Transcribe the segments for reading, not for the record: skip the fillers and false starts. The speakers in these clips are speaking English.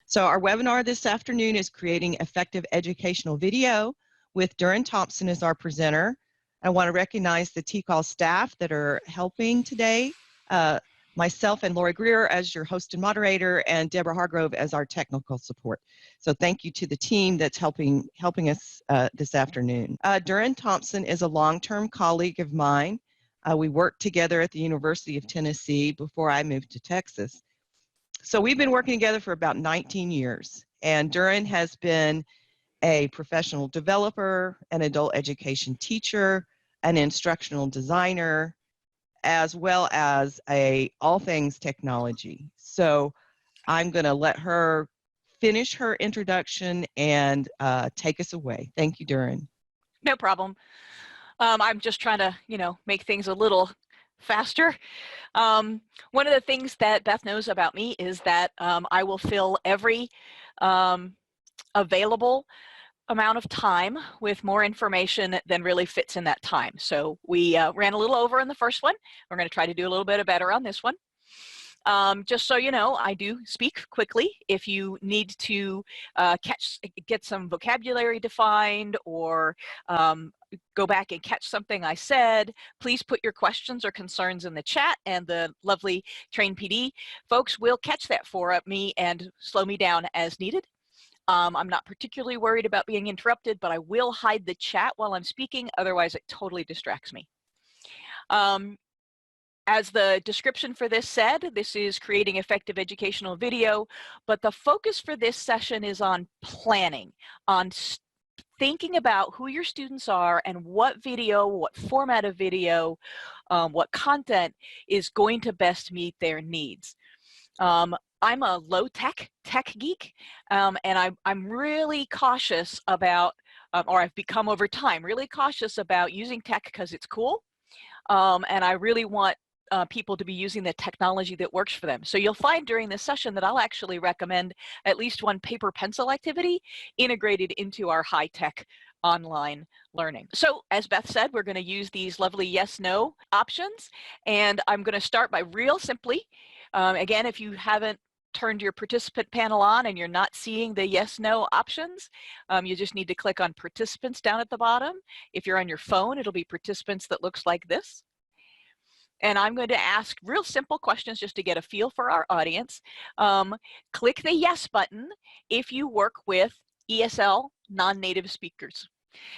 So our webinar this afternoon is creating effective educational video with Duran Thompson as our presenter. I want to recognize the TCAL staff that are helping today. Myself and Lori Greer as your host and moderator, and Deborah Hargrove as our technical support. So thank you to the team that's helping us this afternoon. Duran Thompson is a long-term colleague of mine. We worked together at the University of Tennessee before I moved to Texas. So we've been working together for about 19 years, and Duran has been a professional developer, an adult education teacher, an instructional designer, as well as all things technology. So I'm going to let her finish her introduction and take us away. Thank you, Duran. No problem. I'm just trying to, make things a little faster. One of the things that Beth knows about me is that I will fill every available amount of time with more information than really fits in that time. So we ran a little over in the first one. We're going to try to do a little bit better on this one. Just so you know, I do speak quickly. If you need to get some vocabulary defined or go back and catch something I said, please put your questions or concerns in the chat, and the lovely Train PD folks will catch that for me and slow me down as needed. I'm not particularly worried about being interrupted, but I will hide the chat while I'm speaking, otherwise it totally distracts me. As the description for this said, this is creating effective educational video, but the focus for this session is on planning, on thinking about who your students are and what video, what format of video, what content is going to best meet their needs. I'm a low-tech tech geek, and I'm really cautious about, or I've become over time, really cautious about using tech because it's cool, and I really want people to be using the technology that works for them. So you'll find during this session that I'll actually recommend at least one paper pencil activity integrated into our high-tech online learning. So as Beth said, we're going to use these lovely yes/no options, and I'm going to start by real simply. Again, if you haven't turned your participant panel on and you're not seeing the yes/no options, you just need to click on participants down at the bottom. If you're on your phone, it'll be participants that looks like this. And I'm going to ask real simple questions just to get a feel for our audience. Click the yes button if you work with ESL non-native speakers.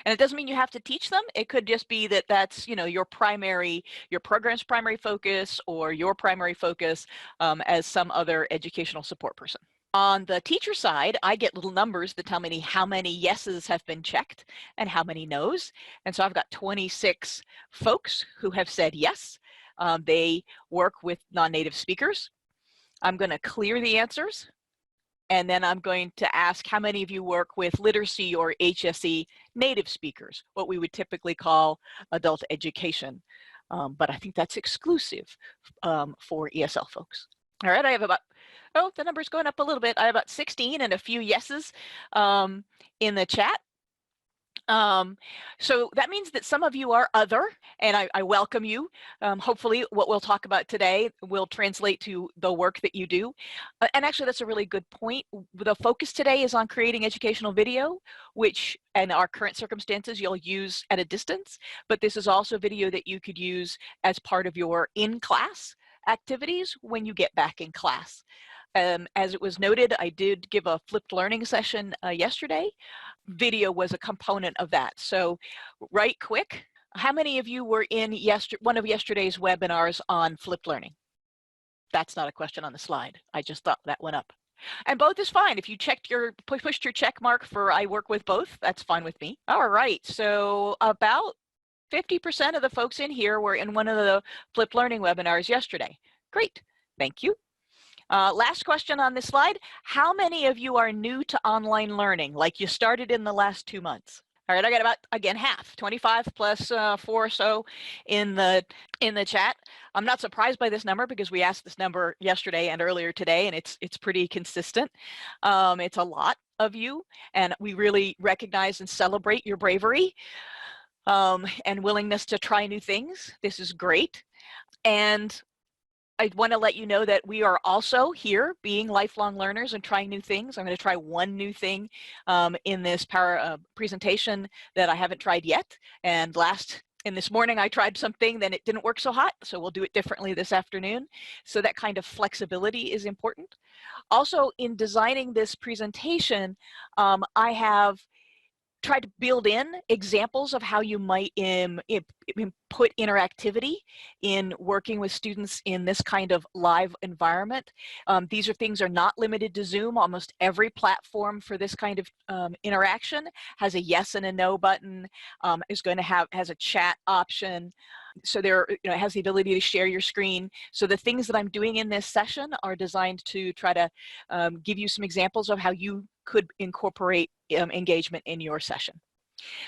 And it doesn't mean you have to teach them. It could just be that that's, your program's primary focus or your primary focus as some other educational support person. On the teacher side, I get little numbers that tell me how many yeses have been checked and how many nos. And so I've got 26 folks who have said yes. They work with non-native speakers. I'm going to clear the answers. And then I'm going to ask how many of you work with literacy or HSE native speakers, what we would typically call adult education. But I think that's exclusive for ESL folks. All right, I have about, the number's going up a little bit. I have about 16 and a few yeses in the chat. So that means that some of you are other, and I welcome you. Hopefully what we'll talk about today will translate to the work that you do. And actually that's a really good point. The focus today is on creating educational video, which in our current circumstances you'll use at a distance, but this is also video that you could use as part of your in-class activities when you get back in class. As it was noted, I did give a flipped learning session yesterday. Video was a component of that. So right quick, how many of you were in one of yesterday's webinars on flipped learning? That's not a question on the slide. I just thought that went up. And both is fine. If you pushed your check mark for I work with both, that's fine with me. All right, so about 50% of the folks in here were in one of the flipped learning webinars yesterday. Great, thank you. Last question on this slide. How many of you are new to online learning, like you started in the last 2 months? All right, I got about, again, half, 25 plus 4 or so in the chat. I'm not surprised by this number because we asked this number yesterday and earlier today, and it's pretty consistent. It's a lot of you, and we really recognize and celebrate your bravery and willingness to try new things. This is great. And I want to let you know that we are also here being lifelong learners and trying new things. I'm going to try one new thing in this presentation that I haven't tried yet. And this morning I tried something, then it didn't work so hot, so we'll do it differently this afternoon. So that kind of flexibility is important. Also, in designing this presentation, I have tried to build in examples of how you might put interactivity in working with students in this kind of live environment. These things are not limited to Zoom. Almost every platform for this kind of interaction has a yes and a no button, has a chat option. So it has the ability to share your screen. So the things that I'm doing in this session are designed to try to give you some examples of how you could incorporate engagement in your session.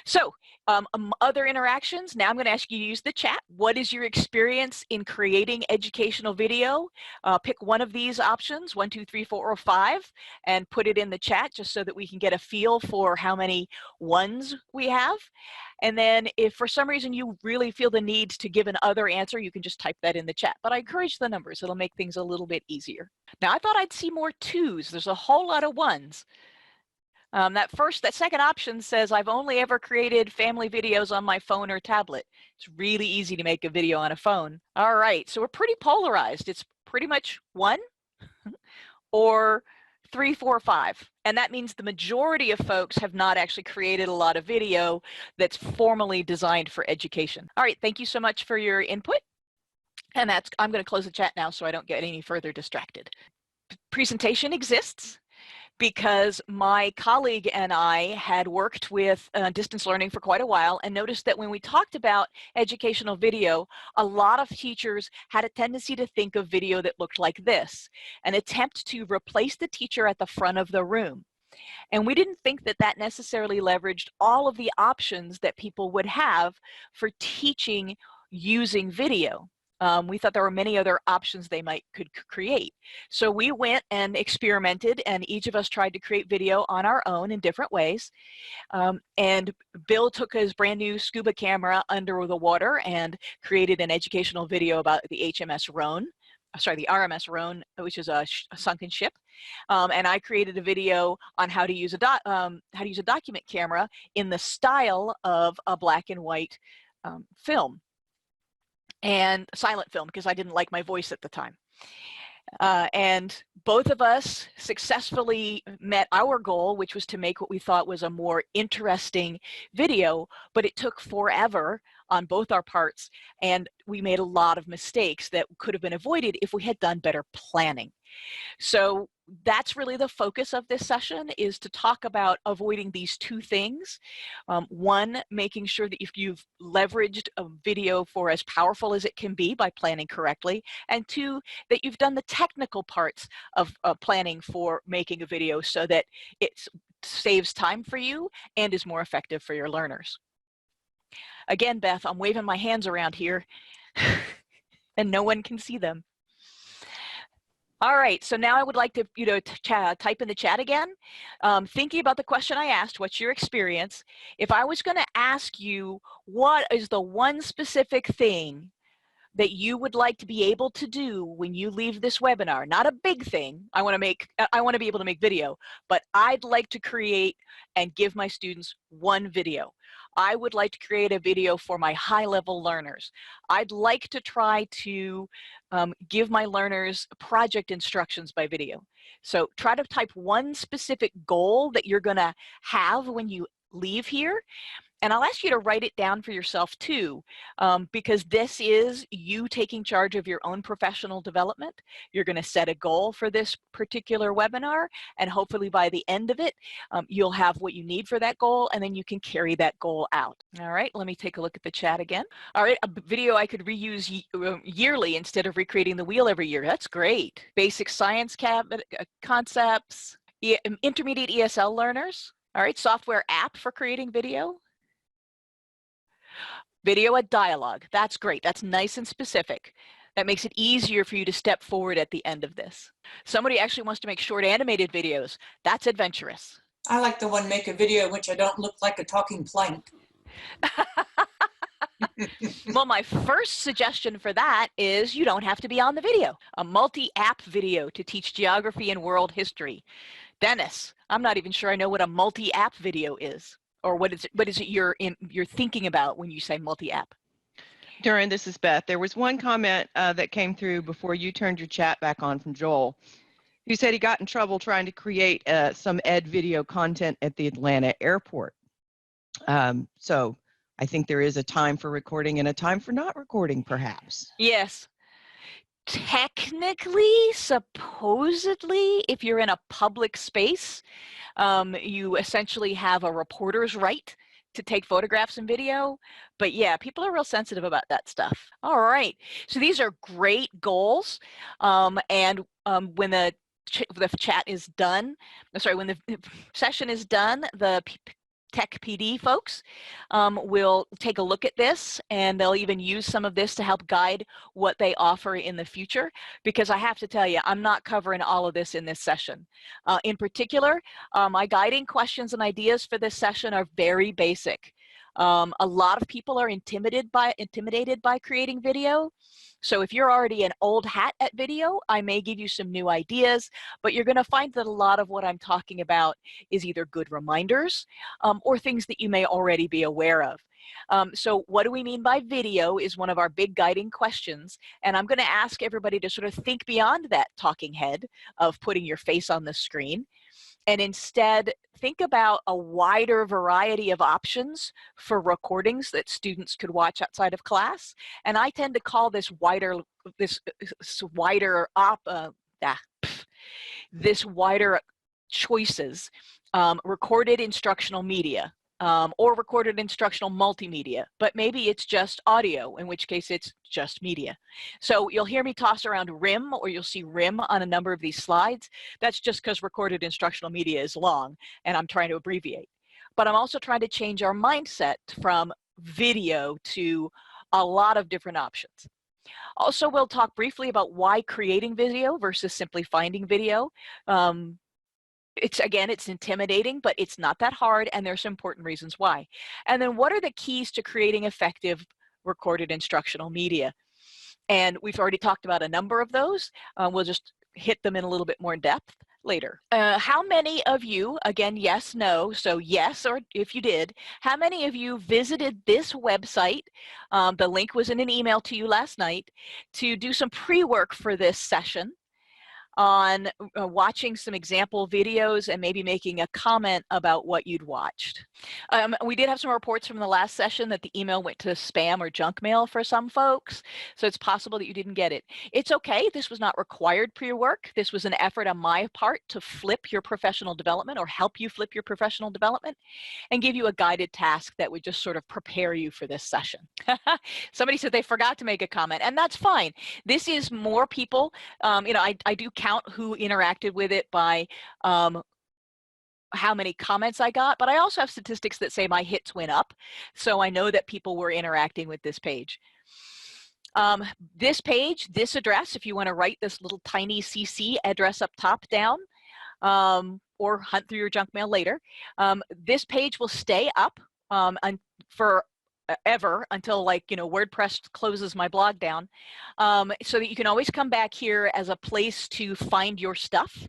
So other interactions, now I'm going to ask you to use the chat. What is your experience in creating educational video? Pick one of these options, 1, 2, 3, 4, or 5, and put it in the chat just so that we can get a feel for how many ones we have. And then if for some reason you really feel the need to give an other answer, you can just type that in the chat. But I encourage the numbers. It'll make things a little bit easier. Now, I thought I'd see more 2s. There's a whole lot of 1s. That second option says, I've only ever created family videos on my phone or tablet. It's really easy to make a video on a phone. All right, so we're pretty polarized. It's pretty much 1 or 3, 4, 5. And that means the majority of folks have not actually created a lot of video that's formally designed for education. All right, thank you so much for your input. And I'm going to close the chat now so I don't get any further distracted. Presentation exists because my colleague and I had worked with distance learning for quite a while and noticed that when we talked about educational video, a lot of teachers had a tendency to think of video that looked like this, an attempt to replace the teacher at the front of the room. And we didn't think that that necessarily leveraged all of the options that people would have for teaching using video. We thought there were many other options they could create. So we went and experimented, and each of us tried to create video on our own in different ways. And Bill took his brand new scuba camera under the water and created an educational video about the HMS Rhone. Sorry, the RMS Rhone, which is a sunken ship. And I created a video on how to use a document camera in the style of a black and white film. And silent film, because I didn't like my voice at the time. And both of us successfully met our goal, which was to make what we thought was a more interesting video, but it took forever on both our parts, and we made a lot of mistakes that could have been avoided if we had done better planning. So that's really the focus of this session, is to talk about avoiding these 2 things. One, making sure that if you've leveraged a video for as powerful as it can be by planning correctly, and 2, that you've done the technical parts of planning for making a video so that it saves time for you and is more effective for your learners. Again, Beth, I'm waving my hands around here and no one can see them. All right, so now I would like to, type in the chat again. Thinking about the question I asked, what's your experience? If I was going to ask you, what is the one specific thing that you would like to be able to do when you leave this webinar? Not a big thing. I want to be able to make video, but I'd like to create and give my students one video. I would like to create a video for my high-level learners. I'd like to try to give my learners project instructions by video. So try to type one specific goal that you're going to have when you leave here. And I'll ask you to write it down for yourself too, because this is you taking charge of your own professional development. You're going to set a goal for this particular webinar, and hopefully by the end of it, you'll have what you need for that goal, and then you can carry that goal out. All right, let me take a look at the chat again. All right, a video I could reuse yearly instead of recreating the wheel every year. That's great. Basic science concepts, intermediate ESL learners. All right, software app for creating video. Video a dialogue. That's great. That's nice and specific. That makes it easier for you to step forward at the end of this. Somebody actually wants to make short animated videos. That's adventurous. I like the one, make a video in which I don't look like a talking plank. Well, my first suggestion for that is you don't have to be on the video. A multi-app video to teach geography and world history. Dennis, I'm not even sure I know what a multi-app video is, or what is it you're thinking about when you say multi-app? Durin, this is Beth. There was one comment that came through before you turned your chat back on from Joel, who said he got in trouble trying to create some ed video content at the Atlanta airport. So I think there is a time for recording and a time for not recording, perhaps. Yes. Technically, supposedly, if you're in a public space, you essentially have a reporter's right to take photographs and video. But yeah, people are real sensitive about that stuff. All right. So these are great goals. And when the chat is done, sorry, when the session is done, the Tech PD folks will take a look at this, and they'll even use some of this to help guide what they offer in the future, because I have to tell you, I'm not covering all of this in this session. In particular, my guiding questions and ideas for this session are very basic. A lot of people are intimidated by creating video. So if you're already an old hat at video, I may give you some new ideas, but you're going to find that a lot of what I'm talking about is either good reminders or things that you may already be aware of. So what do we mean by video is one of our big guiding questions, and I'm going to ask everybody to sort of think beyond that talking head of putting your face on the screen, and instead think about a wider variety of options for recordings that students could watch outside of class. And I tend to call this wider choices recorded instructional media. Or recorded instructional multimedia, but maybe it's just audio, in which case it's just media. So you'll hear me toss around RIM, or you'll see RIM on a number of these slides. That's just because recorded instructional media is long, and I'm trying to abbreviate. But I'm also trying to change our mindset from video to a lot of different options. Also, we'll talk briefly about why creating video versus simply finding video. It's intimidating, but it's not that hard, and there's some important reasons why. And then what are the keys to creating effective recorded instructional media? And we've already talked about a number of those. We'll just hit them in a little bit more depth later. How many of you, again, yes, no, so yes, or if you did, how many of you visited this website? The link was in an email to you last night to do some pre-work for this session on watching some example videos and maybe making a comment about what you'd watched. We did have some reports from the last session that the email went to spam or junk mail for some folks, so it's possible that you didn't get it. It's okay, this was not required pre-work. This was an effort on my part to flip your professional development, or help you flip your professional development, and give you a guided task that would just sort of prepare you for this session. Somebody said they forgot to make a comment, and that's fine. This is more people, I do count who interacted with it by how many comments I got, but I also have statistics that say my hits went up, so I know that people were interacting with this page. This page, this address, if you want to write this little tiny CC address up top down, or hunt through your junk mail later, this page will stay up for ever until, like, WordPress closes my blog down, so that you can always come back here as a place to find your stuff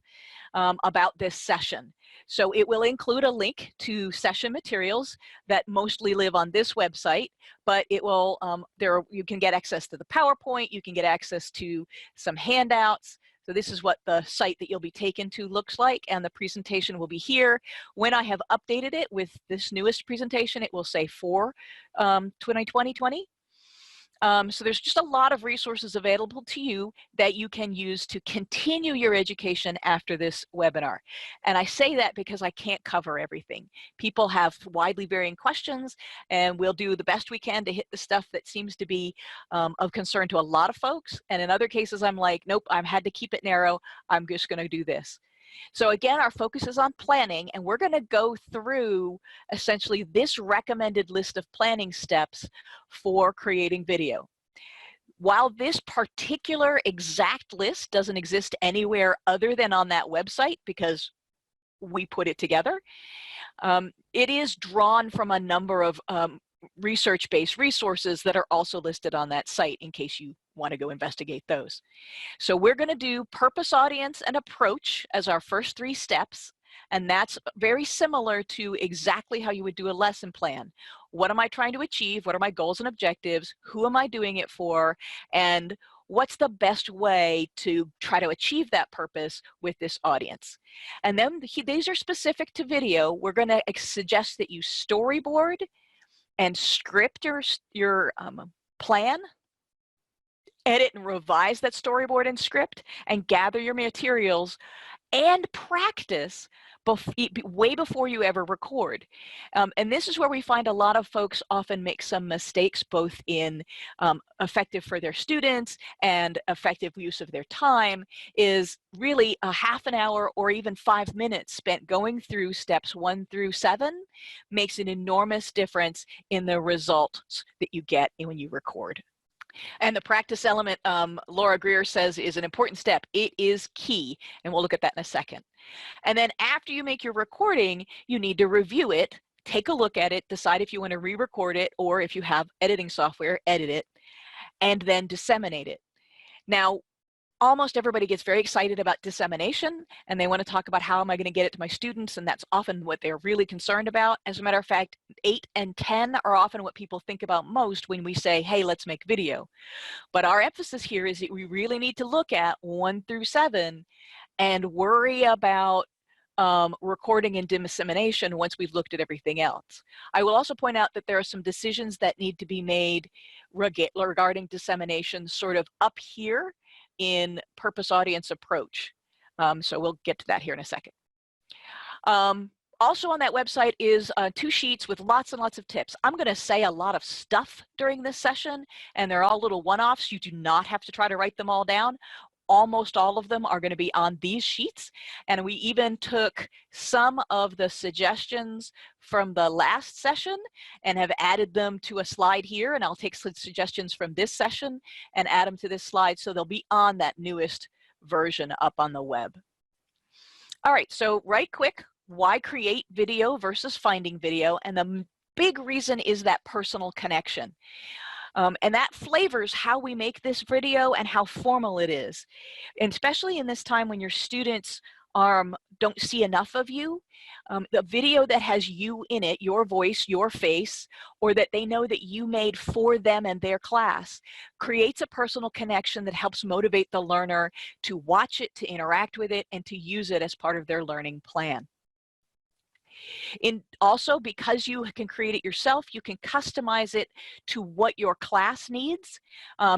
about this session. So it will include a link to session materials that mostly live on this website, but it will, you can get access to the PowerPoint, you can get access to some handouts. So this is what the site that you'll be taken to looks like, and the presentation will be here. When I have updated it with this newest presentation, it will say for 2020. So there's just a lot of resources available to you that you can use to continue your education after this webinar. And I say that because I can't cover everything. People have widely varying questions, and we'll do the best we can to hit the stuff that seems to be of concern to a lot of folks. And in other cases, I'm like, nope, I've had to keep it narrow. I'm just going to do this. So again, our focus is on planning, and we're going to go through essentially this recommended list of planning steps for creating video. While this particular exact list doesn't exist anywhere other than on that website because we put it together, it is drawn from a number of research-based resources that are also listed on that site in case you want to go investigate those. So we're going to do purpose, audience, and approach as our first 3 steps. And that's very similar to exactly how you would do a lesson plan. What am I trying to achieve? What are my goals and objectives? Who am I doing it for? And what's the best way to try to achieve that purpose with this audience? And then these are specific to video. We're going to suggest that you storyboard and script your plan, edit and revise that storyboard and script, and gather your materials and practice way before you ever record. And this is where we find a lot of folks often make some mistakes, both in effective for their students and effective use of their time, is really a half an hour or even 5 minutes spent going through steps 1 through 7 makes an enormous difference in the results that you get when you record. And the practice element, Laura Greer says, is an important step. It is key, and we'll look at that in a second. And then after you make your recording, you need to review it, take a look at it, decide if you want to re-record it, or if you have editing software, edit it, and then disseminate it. Now, almost everybody gets very excited about dissemination, and they want to talk about how am I going to get it to my students, and that's often what they're really concerned about. As a matter of fact, 8 and 10 are often what people think about most when we say, hey, let's make video. But our emphasis here is that we really need to look at 1 through 7 and worry about recording and dissemination once we've looked at everything else. I will also point out that there are some decisions that need to be made regarding dissemination sort of up here in purpose, audience, approach. So we'll get to that here in a second. Also on that website is 2 sheets with lots and lots of tips. I'm going to say a lot of stuff during this session, and they're all little one-offs. You do not have to try to write them all down. Almost all of them are going to be on these sheets, and we even took some of the suggestions from the last session and have added them to a slide here, and I'll take suggestions from this session and add them to this slide, so they'll be on that newest version up on the web. All right, so right quick, why create video versus finding video? And the big reason is that personal connection. And that flavors how we make this video and how formal it is. And especially in this time when your students don't see enough of you, the video that has you in it, your voice, your face, or that they know that you made for them and their class, creates a personal connection that helps motivate the learner to watch it, to interact with it, and to use it as part of their learning plan. Also, because you can create it yourself, you can customize it to what your class needs.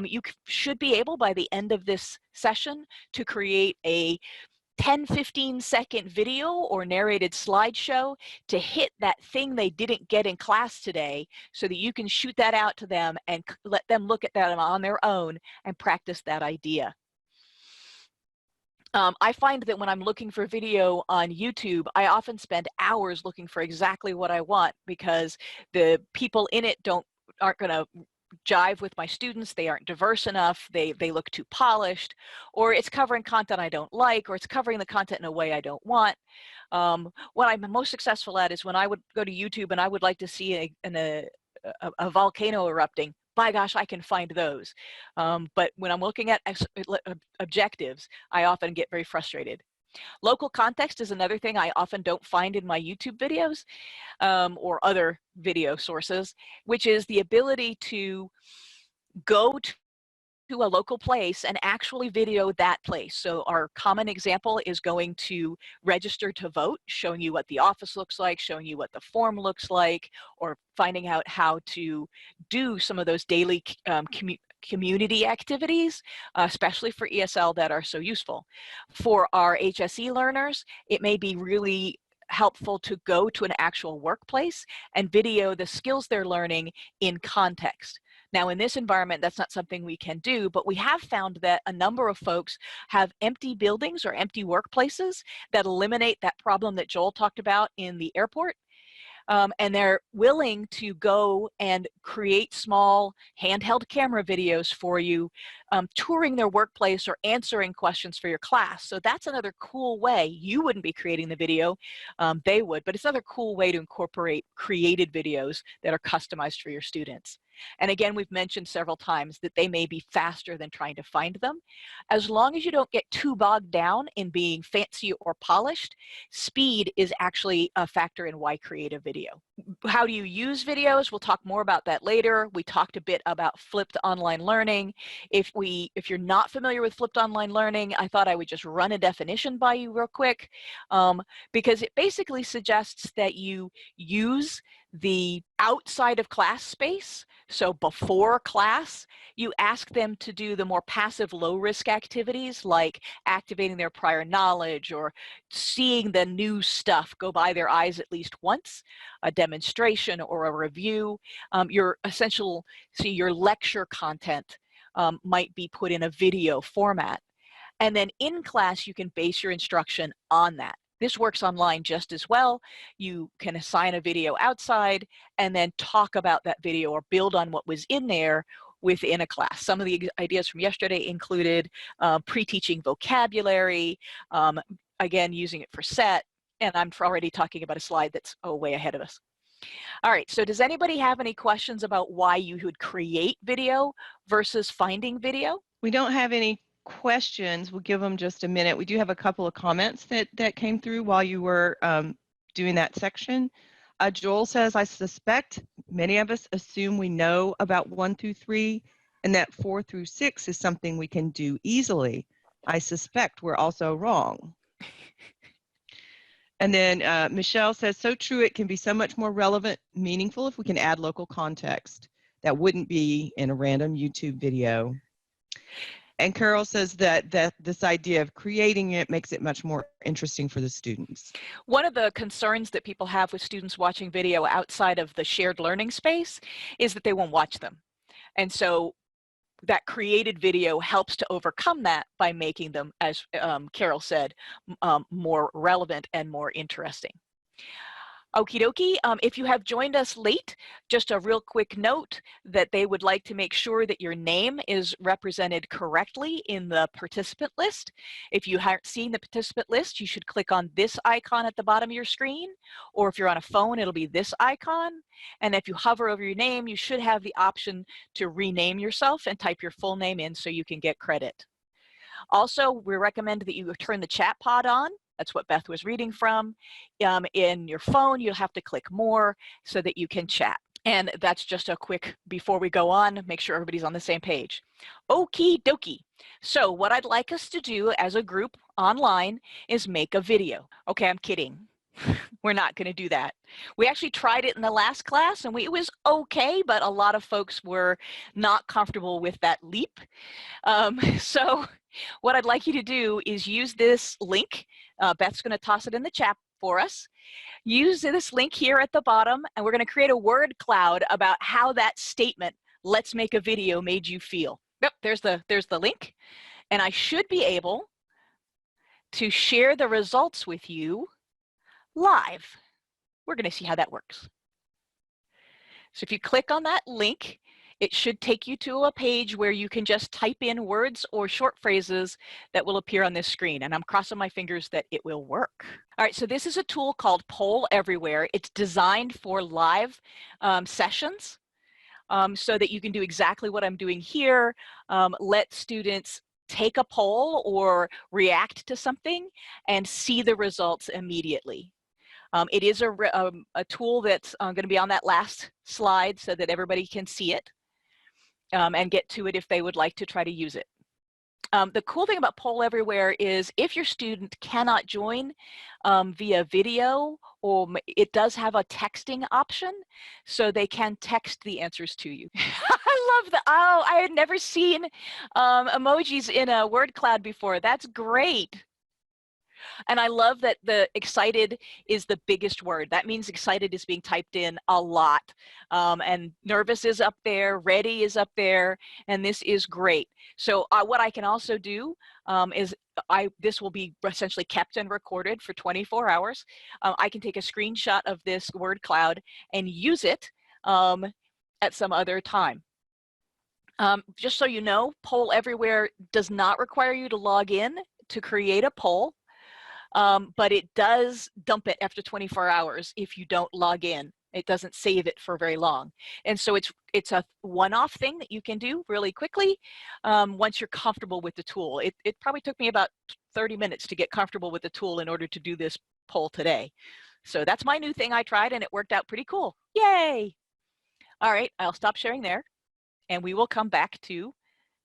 You should be able, by the end of this session, to create a 10-15 second video or narrated slideshow to hit that thing they didn't get in class today, so that you can shoot that out to them and let them look at that on their own and practice that idea. I find that when I'm looking for video on YouTube, I often spend hours looking for exactly what I want, because the people in it aren't going to jive with my students, they aren't diverse enough, they look too polished, or it's covering content I don't like, or it's covering the content in a way I don't want. What I'm most successful at is when I would go to YouTube and I would like to see a volcano erupting. By gosh, I can find those. But when I'm looking at objectives, I often get very frustrated. Local context is another thing I often don't find in my YouTube videos or other video sources, which is the ability to go to a local place and actually video that place. So our common example is going to register to vote, showing you what the office looks like, showing you what the form looks like, or finding out how to do some of those daily community activities, especially for ESL, that are so useful. For our HSE learners, it may be really helpful to go to an actual workplace and video the skills they're learning in context. Now, in this environment, that's not something we can do, but we have found that a number of folks have empty buildings or empty workplaces that eliminate that problem that Joel talked about in the airport. and they're willing to go and create small handheld camera videos for you, touring their workplace or answering questions for your class. So that's another cool way. You wouldn't be creating the video, they would, but it's another cool way to incorporate created videos that are customized for your students. And again, we've mentioned several times that they may be faster than trying to find them. As long as you don't get too bogged down in being fancy or polished, speed is actually a factor in why create a video. How do you use videos? We'll talk more about that later. We talked a bit about flipped online learning. If you're not familiar with flipped online learning, I thought I would just run a definition by you real quick, because it basically suggests that you use the outside of class space. So before class, you ask them to do the more passive, low-risk activities like activating their prior knowledge or seeing the new stuff go by their eyes at least once, a demonstration or a review. Your lecture content might be put in a video format. And then in class, you can base your instruction on that. This works online just as well. You can assign a video outside and then talk about that video or build on what was in there within a class. Some of the ideas from yesterday included pre-teaching vocabulary, again, using it for set, and I'm already talking about a slide that's way ahead of us. All right, so does anybody have any questions about why you would create video versus finding video? We don't have any questions. We'll give them just a minute. We do have a couple of comments that came through while you were doing that section. Joel says, I suspect many of us assume we know about 1 through 3 and that 4 through 6 is something we can do easily. I suspect we're also wrong. And then Michelle says, so true, it can be so much more relevant, meaningful if we can add local context that wouldn't be in a random YouTube video. And Carol says that this idea of creating it makes it much more interesting for the students. One of the concerns that people have with students watching video outside of the shared learning space is that they won't watch them. And so that created video helps to overcome that by making them, as Carol said, more relevant and more interesting. Okie dokie, if you have joined us late, just a real quick note that they would like to make sure that your name is represented correctly in the participant list. If you haven't seen the participant list, you should click on this icon at the bottom of your screen, or if you're on a phone, it'll be this icon. And if you hover over your name, you should have the option to rename yourself and type your full name in so you can get credit. Also, we recommend that you turn the chat pod on. That's what Beth was reading from. In your phone, you'll have to click more so that you can chat. And that's just a quick, before we go on, make sure everybody's on the same page. Okie dokie. So what I'd like us to do as a group online is make a video. Okay, I'm kidding. We're not going to do that. We actually tried it in the last class and it was okay, but a lot of folks were not comfortable with that leap. So what I'd like you to do is use this link. Beth's going to toss it in the chat for us. Use this link here at the bottom, and we're going to create a word cloud about how that statement, let's make a video, made you feel. Yep, there's the link. And I should be able to share the results with you live. We're going to see how that works. So if you click on that link, it should take you to a page where you can just type in words or short phrases that will appear on this screen. And I'm crossing my fingers that it will work. All right, so this is a tool called Poll Everywhere. It's designed for live sessions so that you can do exactly what I'm doing here. Let students take a poll or react to something and see the results immediately. It is a tool that's going to be on that last slide so that everybody can see it. And get to it if they would like to try to use it. The cool thing about Poll Everywhere is if your student cannot join via video, or it does have a texting option, so they can text the answers to you. I love I had never seen emojis in a word cloud before. That's great. And I love that the excited is the biggest word. That means excited is being typed in a lot. And nervous is up there, ready is up there, and this is great. So what I can also do is this will be essentially kept and recorded for 24 hours. I can take a screenshot of this word cloud and use it at some other time. Just so you know, Poll Everywhere does not require you to log in to create a poll, but it does dump it after 24 hours if you don't log in. It doesn't save it for very long. And so it's a one-off thing that you can do really quickly once you're comfortable with the tool. It probably took me about 30 minutes to get comfortable with the tool in order to do this poll today. So that's my new thing I tried, and it worked out pretty cool. Yay! All right, I'll stop sharing there, and we will come back to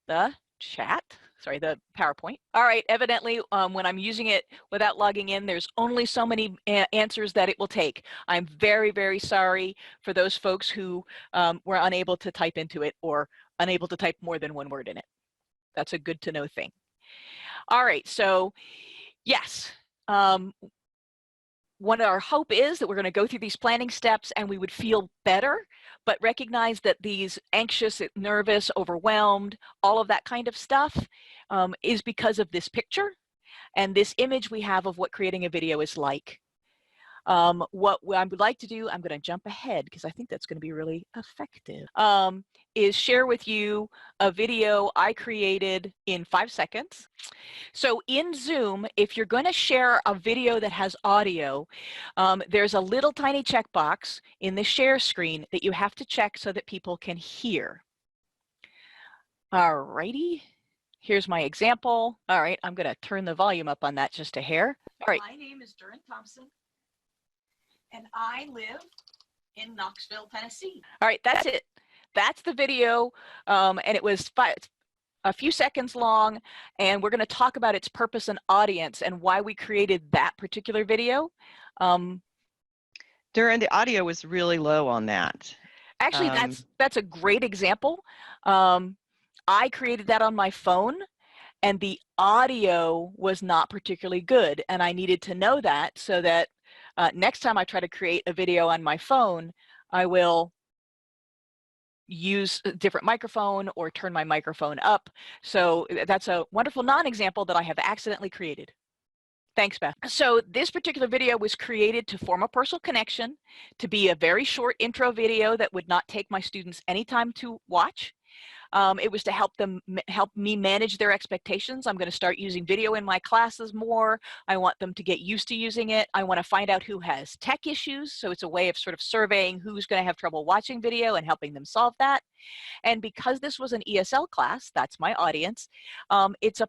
the chat. Sorry, the PowerPoint. All right, evidently when I'm using it without logging in, there's only so many answers that it will take. I'm very, very sorry for those folks who were unable to type into it or unable to type more than one word in it. That's a good to know thing. All right, so yes. One of our hope is that we're going to go through these planning steps and we would feel better, but recognize that these anxious, nervous, overwhelmed, all of that kind of stuff is because of this picture and this image we have of what creating a video is like. What I would like to do, I'm going to jump ahead because I think that's going to be really effective, is share with you a video I created in 5 seconds. So in Zoom, if you're going to share a video that has audio, there's a little tiny checkbox in the share screen that you have to check so that people can hear. All righty. Here's my example. All right, I'm going to turn the volume up on that just a hair. All right. My name is Durin Thompson, and I live in Knoxville, Tennessee. All right, that's it. That's the video, and it was a few seconds long, and we're going to talk about its purpose and audience and why we created that particular video. Durin, the audio was really low on that. Actually, that's a great example. I created that on my phone, and the audio was not particularly good, and I needed to know that so that next time I try to create a video on my phone, I will use a different microphone or turn my microphone up. So that's a wonderful non-example that I have accidentally created. Thanks, Beth. So this particular video was created to form a personal connection, to be a very short intro video that would not take my students any time to watch. It was to help me manage their expectations. I'm going to start using video in my classes more. I want them to get used to using it. I want to find out who has tech issues. So it's a way of sort of surveying who's going to have trouble watching video and helping them solve that. And because this was an ESL class, that's my audience, it's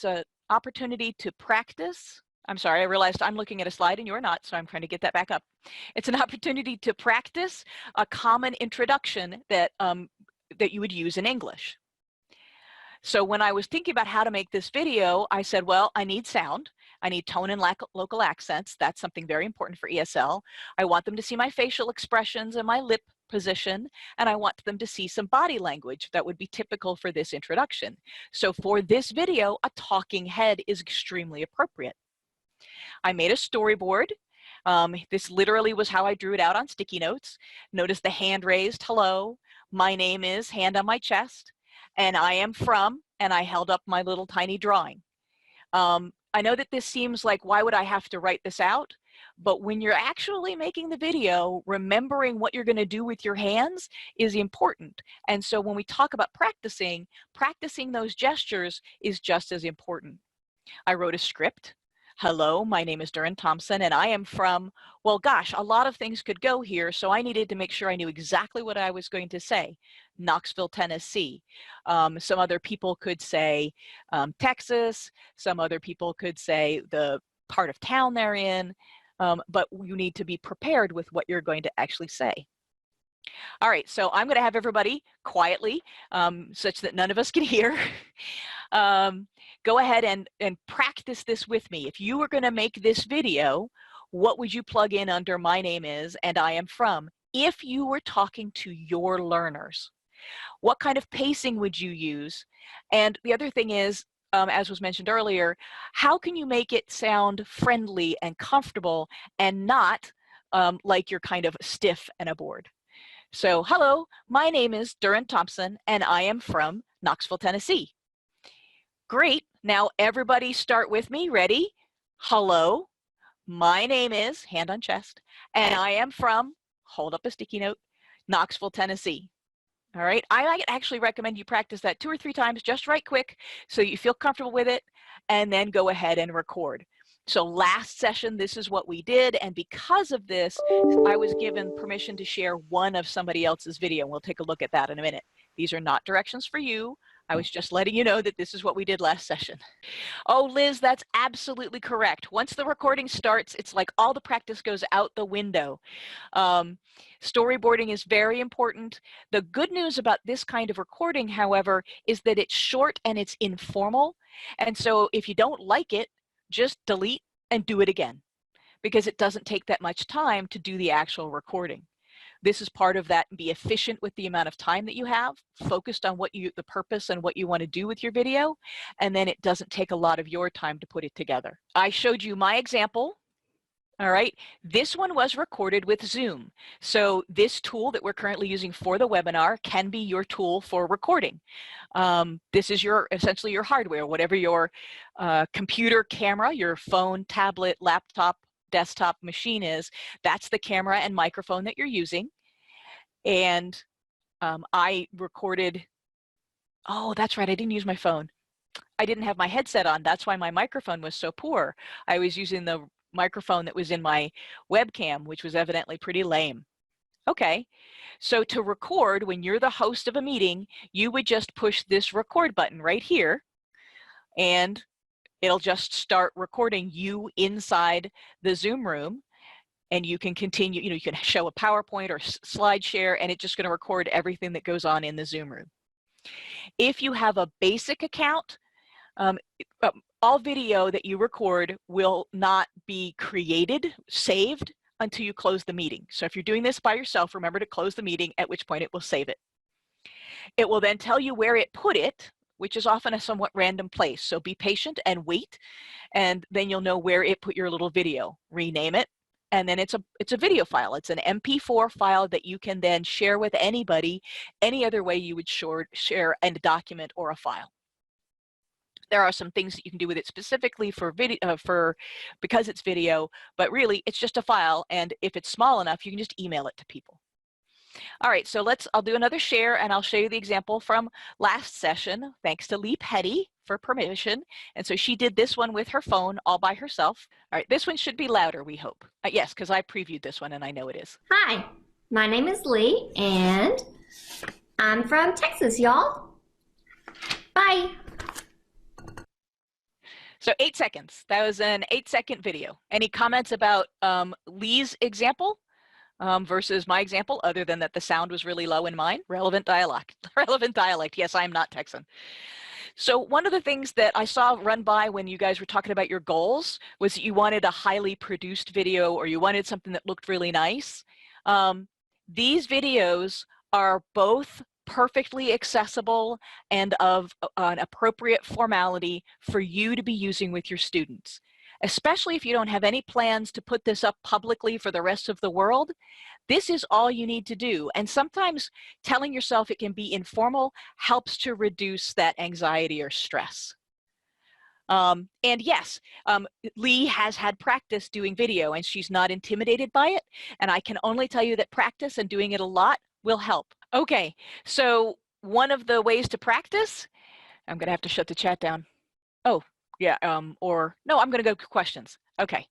an opportunity to practice. I'm sorry, I realized I'm looking at a slide and you're not, so I'm trying to get that back up. It's an opportunity to practice a common introduction that that you would use in English. So when I was thinking about how to make this video, I said, well, I need sound. I need tone and local accents. That's something very important for ESL. I want them to see my facial expressions and my lip position, and I want them to see some body language that would be typical for this introduction. So for this video, a talking head is extremely appropriate. I made a storyboard. This literally was how I drew it out on sticky notes. Notice the hand raised, hello. My name is, hand on my chest, and I am from, and I held up my little tiny drawing. I know that this seems like, why would I have to write this out? But when you're actually making the video, remembering what you're going to do with your hands is important. And so when we talk about practicing those gestures is just as important. I wrote a script. Hello, my name is Durin Thompson, and I am from, well, gosh, a lot of things could go here, so I needed to make sure I knew exactly what I was going to say. Knoxville, Tennessee. Some other people could say Texas. Some other people could say the part of town they're in, but you need to be prepared with what you're going to actually say. All right, so I'm going to have everybody quietly, such that none of us can hear. Go ahead and practice this with me. If you were going to make this video, what would you plug in under my name is and I am from if you were talking to your learners? What kind of pacing would you use? And the other thing is, as was mentioned earlier, how can you make it sound friendly and comfortable and not like you're kind of stiff and a bored? So, hello, my name is Duran Thompson, and I am from Knoxville, Tennessee. Great. Now, everybody start with me. Ready? Hello, my name is, hand on chest, and I am from, hold up a sticky note, Knoxville, Tennessee. All right, I actually recommend you practice that 2 or 3 times, just right quick, so you feel comfortable with it, and then go ahead and record. So last session, this is what we did, and because of this, I was given permission to share one of somebody else's video. We'll take a look at that in a minute. These are not directions for you. I was just letting you know that this is what we did last session. Oh, Liz, that's absolutely correct. Once the recording starts, it's like all the practice goes out the window. Storyboarding is very important. The good news about this kind of recording, however, is that it's short and it's informal. And so if you don't like it, just delete and do it again, because it doesn't take that much time to do the actual recording. This is part of that. Be efficient with the amount of time that you have, focused on what the purpose and what you want to do with your video, and then it doesn't take a lot of your time to put it together. I showed you my example. All right, this one was recorded with Zoom. So this tool that we're currently using for the webinar can be your tool for recording. This is essentially your hardware, whatever your computer camera, your phone, tablet, laptop, desktop machine is, that's the camera and microphone that you're using. And I recorded, oh, that's right, I didn't use my phone. I didn't have my headset on, that's why my microphone was so poor. I was using the microphone that was in my webcam, which was evidently pretty lame. Okay, so to record, when you're the host of a meeting, you would just push this record button right here, and it'll just start recording you inside the Zoom room, and you can continue, you can show a PowerPoint or slide share, and it's just going to record everything that goes on in the Zoom room. If you have a basic account, all video that you record will not be saved until you close the meeting. So if you're doing this by yourself, remember to close the meeting, at which point it will save it. It will then tell you where it put it, which is often a somewhat random place. So be patient and wait, and then you'll know where it put your little video. Rename it, and then it's a video file. It's an MP4 file that you can then share with anybody, any other way you would share a document or a file. There are some things that you can do with it specifically for video, because it's video, but really it's just a file, and if it's small enough, you can just email it to people. All right, so I'll do another share, and I'll show you the example from last session, thanks to Lee Petty for permission. And so she did this one with her phone all by herself. All right, this one should be louder, we hope. Yes, because I previewed this one and I know it is. Hi, my name is Lee, and I'm from Texas, y'all. Bye. So 8 seconds. That was an 8-second video. Any comments about Lee's example versus my example, other than that the sound was really low in mine? Relevant dialect. Relevant dialect. Yes, I'm not Texan. So one of the things that I saw run by when you guys were talking about your goals was that you wanted a highly produced video, or you wanted something that looked really nice. These videos are both perfectly accessible and of an appropriate formality for you to be using with your students. Especially if you don't have any plans to put this up publicly for the rest of the world, this is all you need to do. And sometimes telling yourself it can be informal helps to reduce that anxiety or stress. And yes, Lee has had practice doing video, and she's not intimidated by it. And I can only tell you that practice and doing it a lot will help. Okay, so one of the ways to practice, I'm gonna have to shut the chat down. Oh, yeah, or no, I'm gonna go to questions. Okay.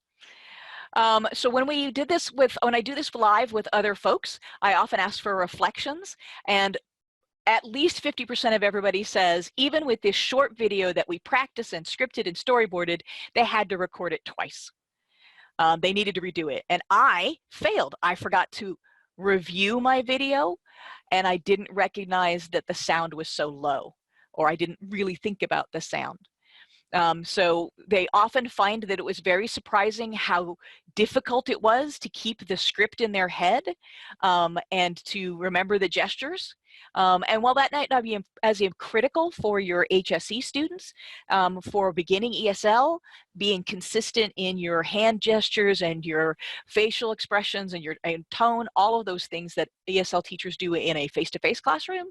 So when I do this live with other folks, I often ask for reflections, and at least 50% of everybody says, even with this short video that we practiced and scripted and storyboarded, they had to record it twice. They needed to redo it, and I failed. I forgot to review my video, and I didn't recognize that the sound was so low, or I didn't really think about the sound. So they often find that it was very surprising how difficult it was to keep the script in their head and to remember the gestures. And while that might not be as critical for your HSE students, for beginning ESL, being consistent in your hand gestures and your facial expressions and your tone, all of those things that ESL teachers do in a face-to-face classroom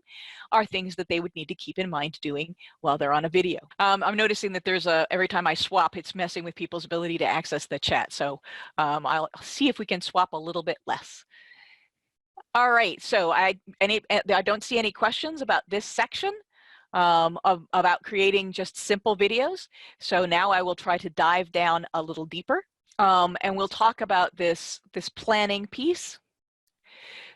are things that they would need to keep in mind doing while they're on a video. I'm noticing that there's every time I swap, it's messing with people's ability to access the chat. So I'll see if we can swap a little bit less. All right, so I don't see any questions about this section about creating just simple videos. So now I will try to dive down a little deeper, and we'll talk about this planning piece.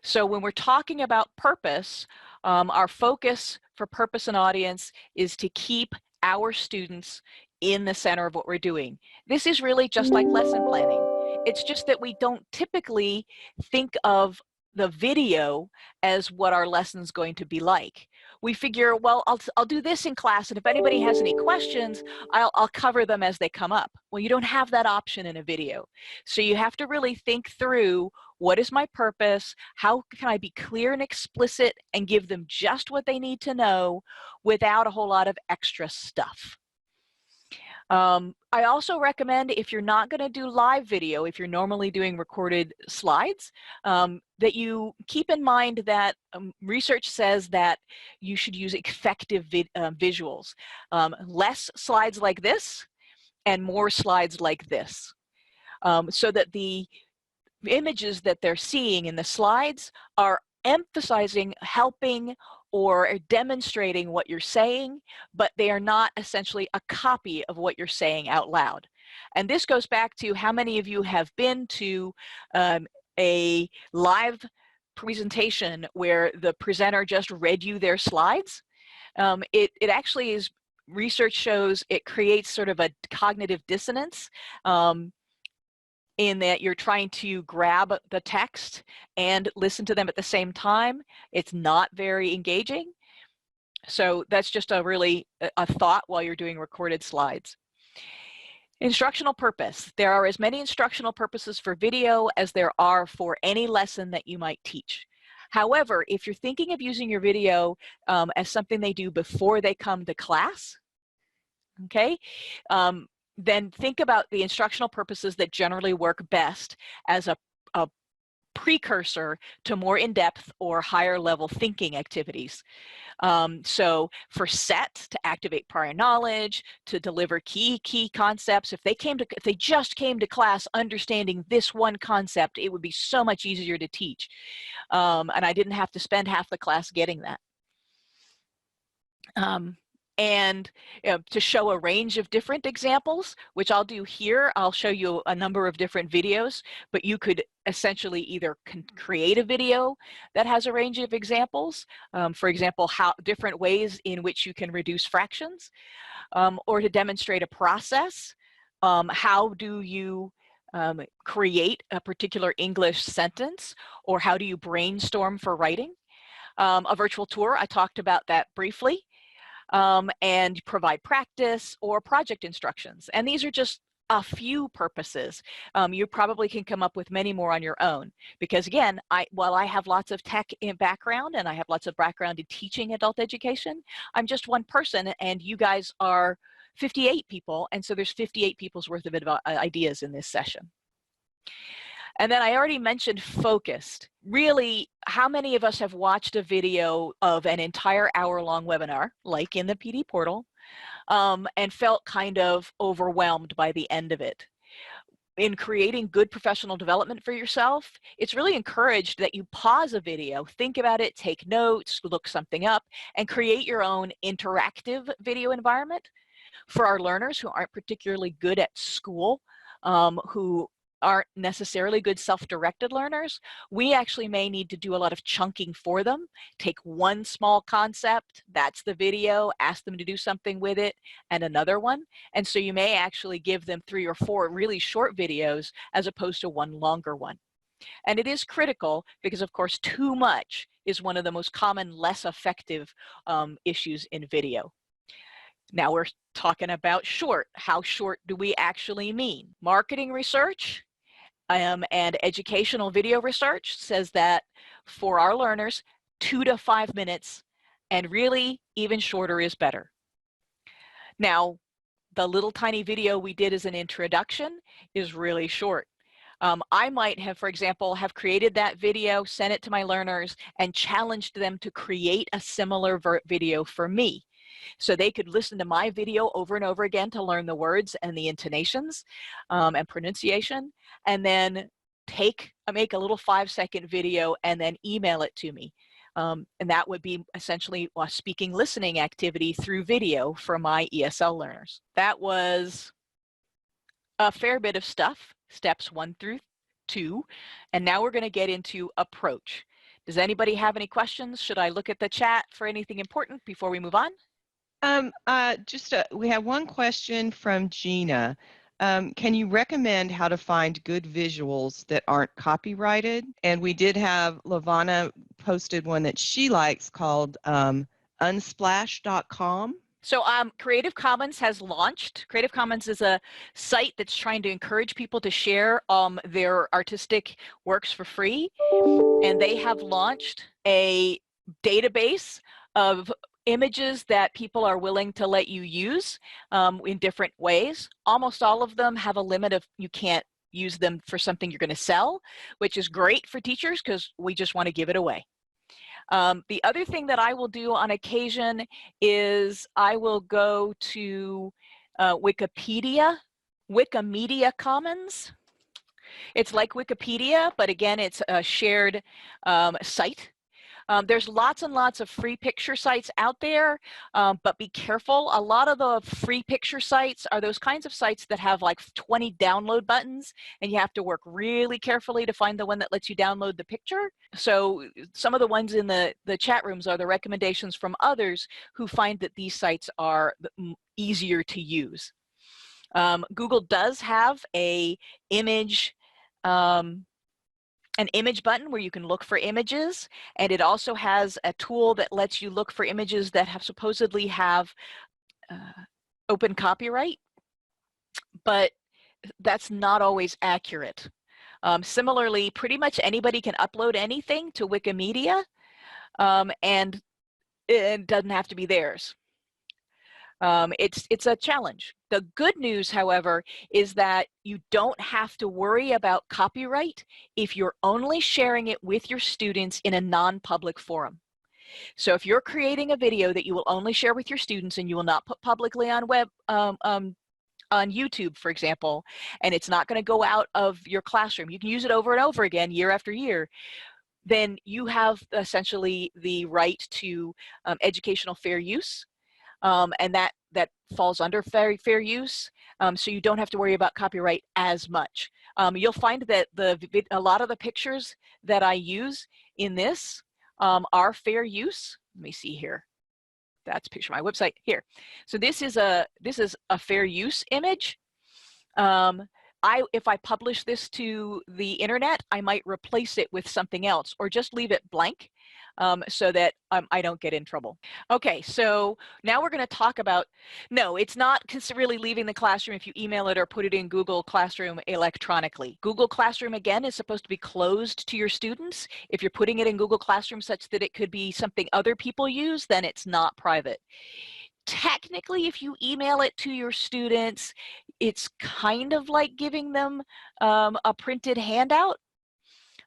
So when we're talking about purpose, our focus for purpose and audience is to keep our students in the center of what we're doing. This is really just like lesson planning. It's just that we don't typically think of the video as what our lesson's going to be like. We figure, well, I'll do this in class, and if anybody has any questions, I'll cover them as they come up. Well, you don't have that option in a video. So you have to really think through, what is my purpose? How can I be clear and explicit and give them just what they need to know without a whole lot of extra stuff? I also recommend, if you're not going to do live video, if you're normally doing recorded slides, that you keep in mind that research says that you should use effective visuals. Less slides like this and more slides like this, so that the images that they're seeing in the slides are emphasizing, helping, or demonstrating what you're saying, but they are not essentially a copy of what you're saying out loud. And this goes back to how many of you have been to a live presentation where the presenter just read you their slides. It actually is, research shows it creates sort of a cognitive dissonance, in that you're trying to grab the text and listen to them at the same time. It's not very engaging. So that's just a thought while you're doing recorded slides. Instructional purpose. There are as many instructional purposes for video as there are for any lesson that you might teach. However, if you're thinking of using your video as something they do before they come to class, okay, then think about the instructional purposes that generally work best as a precursor to more in-depth or higher level thinking activities. So for SET, to activate prior knowledge, to deliver key concepts, if they just came to class understanding this one concept, it would be so much easier to teach. And I didn't have to spend half the class getting that. And to show a range of different examples, which I'll do here. I'll show you a number of different videos, but you could essentially either create a video that has a range of examples, for example, different ways in which you can reduce fractions, or to demonstrate a process. How do you create a particular English sentence, or how do you brainstorm for writing? A virtual tour, I talked about that briefly. And provide practice or project instructions. And these are just a few purposes. You probably can come up with many more on your own, because again, while I have lots of tech background and I have lots of background in teaching adult education, I'm just one person, and you guys are 58 people, and so there's 58 people's worth of ideas in this session. And then I already mentioned focused. Really, how many of us have watched a video of an entire hour-long webinar, like in the PD portal, and felt kind of overwhelmed by the end of it? In creating good professional development for yourself, it's really encouraged that you pause a video, think about it, take notes, look something up, and create your own interactive video environment. For our learners who aren't particularly good at school, who aren't necessarily good self-directed learners, we actually may need to do a lot of chunking for them. Take one small concept, that's the video, ask them to do something with it, and another one. And so you may actually give them 3 or 4 really short videos as opposed to one longer one. And it is critical because, of course, too much is one of the most common, less effective issues in video. Now we're talking about short. How short do we actually mean? Marketing research and educational video research says that for our learners, 2 to 5 minutes, and really even shorter is better. Now, the little tiny video we did as an introduction is really short. I might have, for example, have created that video, sent it to my learners, and challenged them to create a similar video for me. So they could listen to my video over and over again to learn the words and the intonations and pronunciation, and then make a little 5-second video and then email it to me. And that would be essentially a speaking listening activity through video for my ESL learners. That was a fair bit of stuff, steps 1 through 2. And now we're going to get into approach. Does anybody have any questions? Should I look at the chat for anything important before we move on? We have one question from Gina. Can you recommend how to find good visuals that aren't copyrighted? And we did have Lavana posted one that she likes called unsplash.com. So Creative Commons has launched. Creative Commons is a site that's trying to encourage people to share their artistic works for free. And they have launched a database of images that people are willing to let you use in different ways. Almost all of them have a limit of you can't use them for something you're going to sell, which is great for teachers because we just want to give it away. The other thing that I will do on occasion is I will go to Wikimedia Commons. It's like Wikipedia, but again, it's a shared site. There's lots and lots of free picture sites out there, but be careful. A lot of the free picture sites are those kinds of sites that have like 20 download buttons, and you have to work really carefully to find the one that lets you download the picture. So some of the ones in the chat rooms are the recommendations from others who find that these sites are easier to use. Google does have an image button where you can look for images, and it also has a tool that lets you look for images that supposedly have open copyright, but that's not always accurate. Similarly, pretty much anybody can upload anything to Wikimedia, and it doesn't have to be theirs. It's a challenge. The good news, however, is that you don't have to worry about copyright if you're only sharing it with your students in a non-public forum. So if you're creating a video that you will only share with your students and you will not put publicly on on YouTube, for example, and it's not going to go out of your classroom, you can use it over and over again, year after year, then you have essentially the right to educational fair use. And that falls under fair use, so you don't have to worry about copyright as much. You'll find that a lot of the pictures that I use in this are fair use. Let me see here. That's a picture of my website here. So this is a fair use image. If I publish this to the internet, I might replace it with something else or just leave it blank so that I don't get in trouble. Okay, so now we're going to talk about, no, it's not really leaving the classroom if you email it or put it in Google Classroom electronically. Google Classroom, again, is supposed to be closed to your students. If you're putting it in Google Classroom such that it could be something other people use, then it's not private. Technically, if you email it to your students, it's kind of like giving them a printed handout,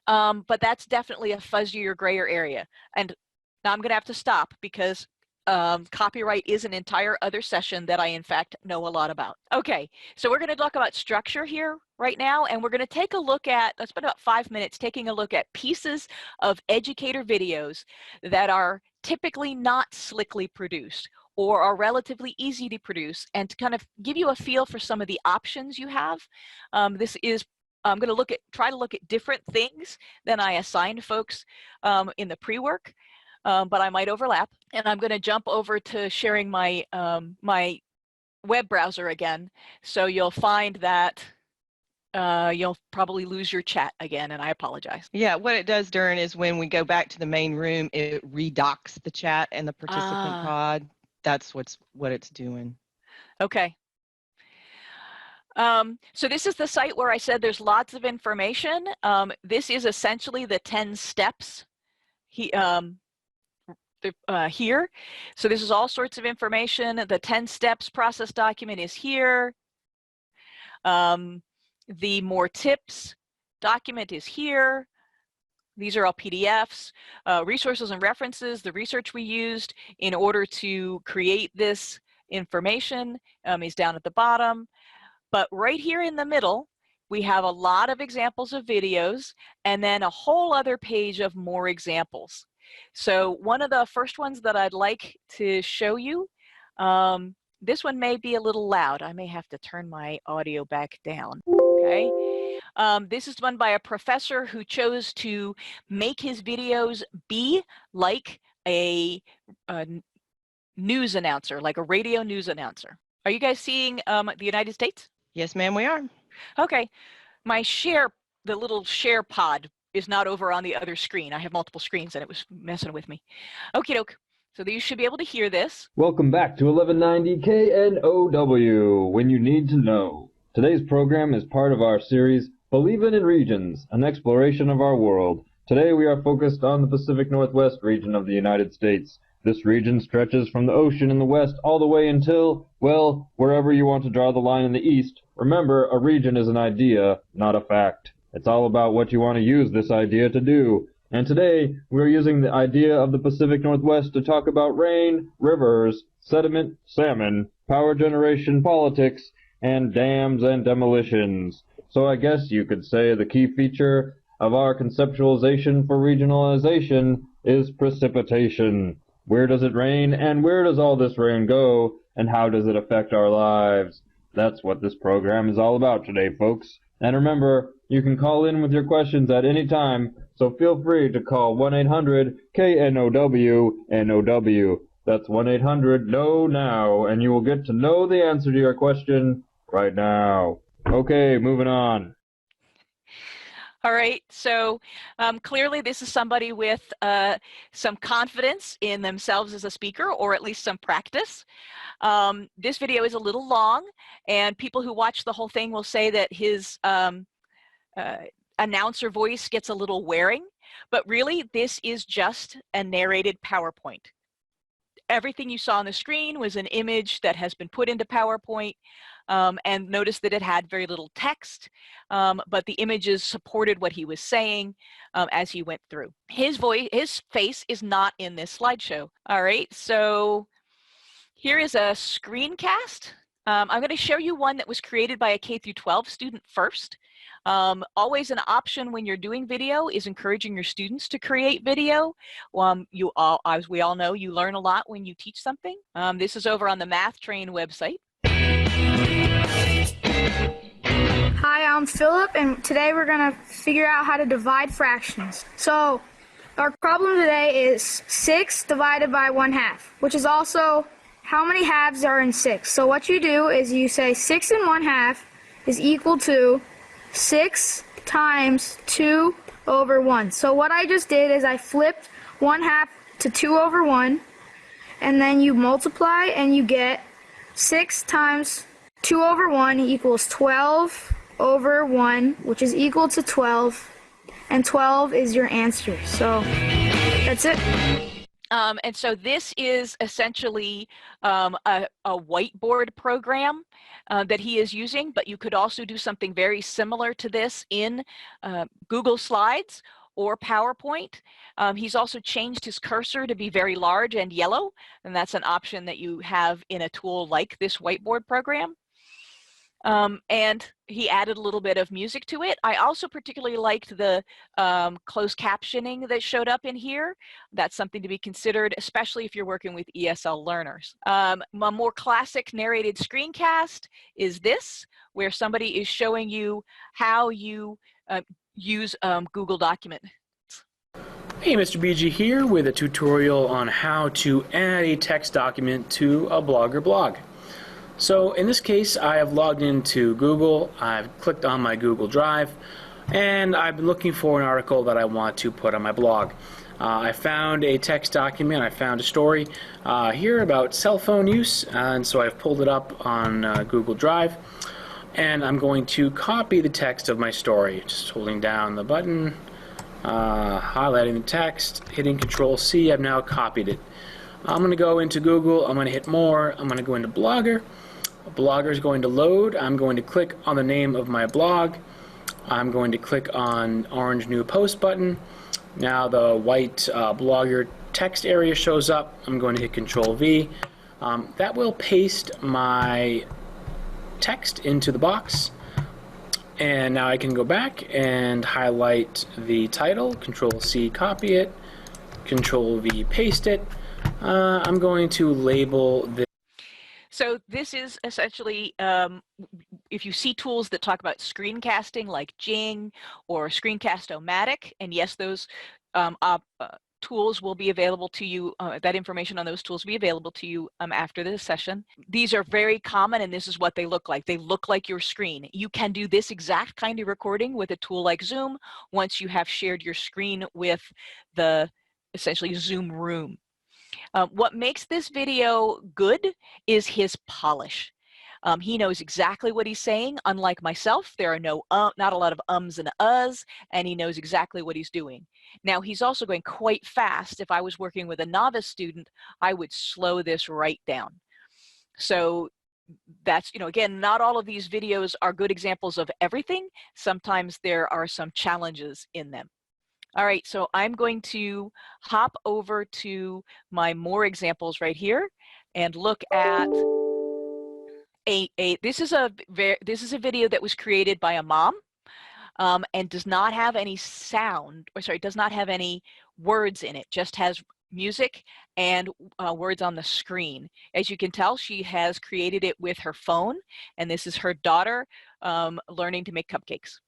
but that's definitely a fuzzier, grayer area. And now I'm going to have to stop because copyright is an entire other session that I, in fact, know a lot about. Okay, so we're going to talk about structure here right now, and we're going to take a look at, let's spend about 5 minutes taking a look at pieces of educator videos that are typically not slickly produced or are relatively easy to produce, and to kind of give you a feel for some of the options you have. I'm going to try to look at different things than I assigned folks in the pre-work, but I might overlap. And I'm going to jump over to sharing my my web browser again, so you'll find that you'll probably lose your chat again, and I apologize. Yeah, what it does, Durin, is when we go back to the main room, it redocks the chat and the participant pod. That's what it's doing. Okay. So this is the site where I said there's lots of information. This is essentially the 10 steps here. So this is all sorts of information. The 10 steps process document is here. The more tips document is here. These are all PDFs, resources and references, the research we used in order to create this information is down at the bottom. But right here in the middle, we have a lot of examples of videos and then a whole other page of more examples. So one of the first ones that I'd like to show you, this one may be a little loud. I may have to turn my audio back down, okay? This is done by a professor who chose to make his videos be like a news announcer, like a radio news announcer. Are you guys seeing the United States? Yes, ma'am, we are. Okay. My share, the little share pod is not over on the other screen. I have multiple screens and it was messing with me. Okie doke. So you should be able to hear this. Welcome back to 1190 KNOW, when you need to know. Today's program is part of our series, Believin' in Regions, an exploration of our world. Today we are focused on the Pacific Northwest region of the United States. This region stretches from the ocean in the west all the way until, well, wherever you want to draw the line in the east. Remember, a region is an idea, not a fact. It's all about what you want to use this idea to do. And today, we're using the idea of the Pacific Northwest to talk about rain, rivers, sediment, salmon, power generation politics, and dams and demolitions. So I guess you could say the key feature of our conceptualization for regionalization is precipitation. Where does it rain, and where does all this rain go, and how does it affect our lives? That's what this program is all about today, folks. And remember, you can call in with your questions at any time, so feel free to call 1-800-KNOW-NOW. That's 1-800-KNOW-NOW, and you will get to know the answer to your question right now. Okay, moving on. All right, so clearly this is somebody with some confidence in themselves as a speaker, or at least some practice. This video is a little long, and people who watch the whole thing will say that his announcer voice gets a little wearing, but really this is just a narrated PowerPoint. Everything you saw on the screen was an image that has been put into PowerPoint. And notice that it had very little text, but the images supported what he was saying as he went through. His face is not in this slideshow. All right, so here is a screencast. I'm going to show you one that was created by a K-12 student first. Always an option when you're doing video is encouraging your students to create video. As we all know, you learn a lot when you teach something. This is over on the Math Train website. Hi, I'm Philip, and today we're going to figure out how to divide fractions. So, our problem today is 6 divided by 1/2, which is also how many halves are in 6. So what you do is you say 6 and 1/2 is equal to 6 times 2 over 1. So what I just did is I flipped 1/2 to 2 over 1, and then you multiply and you get 6 times 2 over 1 equals 12 over 1, which is equal to 12, and 12 is your answer. So that's it. And so this is essentially a whiteboard program that he is using, but you could also do something very similar to this in Google Slides or PowerPoint. He's also changed his cursor to be very large and yellow, and that's an option that you have in a tool like this whiteboard program. And he added a little bit of music to it. I also particularly liked the closed captioning that showed up in here. That's something to be considered, especially if you're working with ESL learners. A more classic narrated screencast is this, where somebody is showing you how you use Google Document. Hey, Mr. BG here with a tutorial on how to add a text document to a Blogger blog. So in this case, I have logged into Google, I've clicked on my Google Drive, and I've been looking for an article that I want to put on my blog. I found a text document, I found a story here about cell phone use, and so I've pulled it up on Google Drive, and I'm going to copy the text of my story, just holding down the button, highlighting the text, hitting Control C. I've now copied it. I'm going to go into Google. I'm going to hit More. I'm going to go into Blogger. Blogger is going to load. I'm going to click on the name of my blog. I'm going to click on orange New Post button. Now the white Blogger text area shows up. I'm going to hit Control V. That will paste my text into the box. And now I can go back and highlight the title, Control C, copy it, Control V, paste it. I'm going to label this. So this is essentially, if you see tools that talk about screencasting like Jing or Screencast-O-Matic, and yes, those tools will be available to you, that information on those tools will be available to you after this session. These are very common, and this is what they look like. They look like your screen. You can do this exact kind of recording with a tool like Zoom once you have shared your screen with the essentially Zoom room. What makes this video good is his polish. He knows exactly what he's saying. Unlike myself, there are not a lot of ums and uhs, and he knows exactly what he's doing. Now, he's also going quite fast. If I was working with a novice student, I would slow this right down. So that's, again, not all of these videos are good examples of everything. Sometimes there are some challenges in them. All right, so I'm going to hop over to my more examples right here and look at this is a video that was created by a mom and does not have any sound, or sorry, does not have any words in it, just has music and words on the screen. As you can tell, she has created it with her phone, and this is her daughter learning to make cupcakes.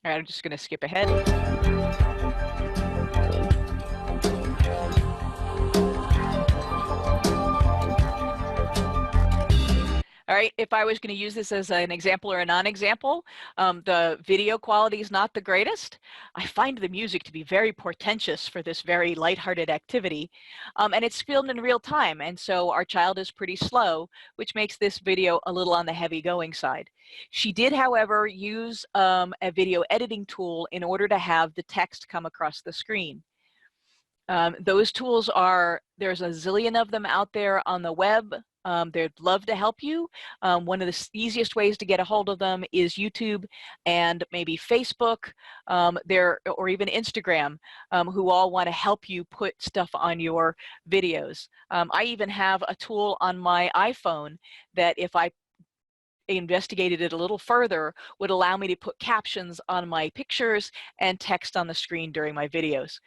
All right, I'm just going to skip ahead. All right, if I was going to use this as an example or a non-example, the video quality is not the greatest. I find the music to be very portentous for this very lighthearted activity, and it's filmed in real time, and so our child is pretty slow, which makes this video a little on the heavy going side. She did, however, use a video editing tool in order to have the text come across the screen. Those tools there's a zillion of them out there on the web. They'd love to help you. One of the easiest ways to get a hold of them is YouTube and maybe Facebook, or even Instagram, who all want to help you put stuff on your videos. I even have a tool on my iPhone that, if I investigated it a little further, would allow me to put captions on my pictures and text on the screen during my videos.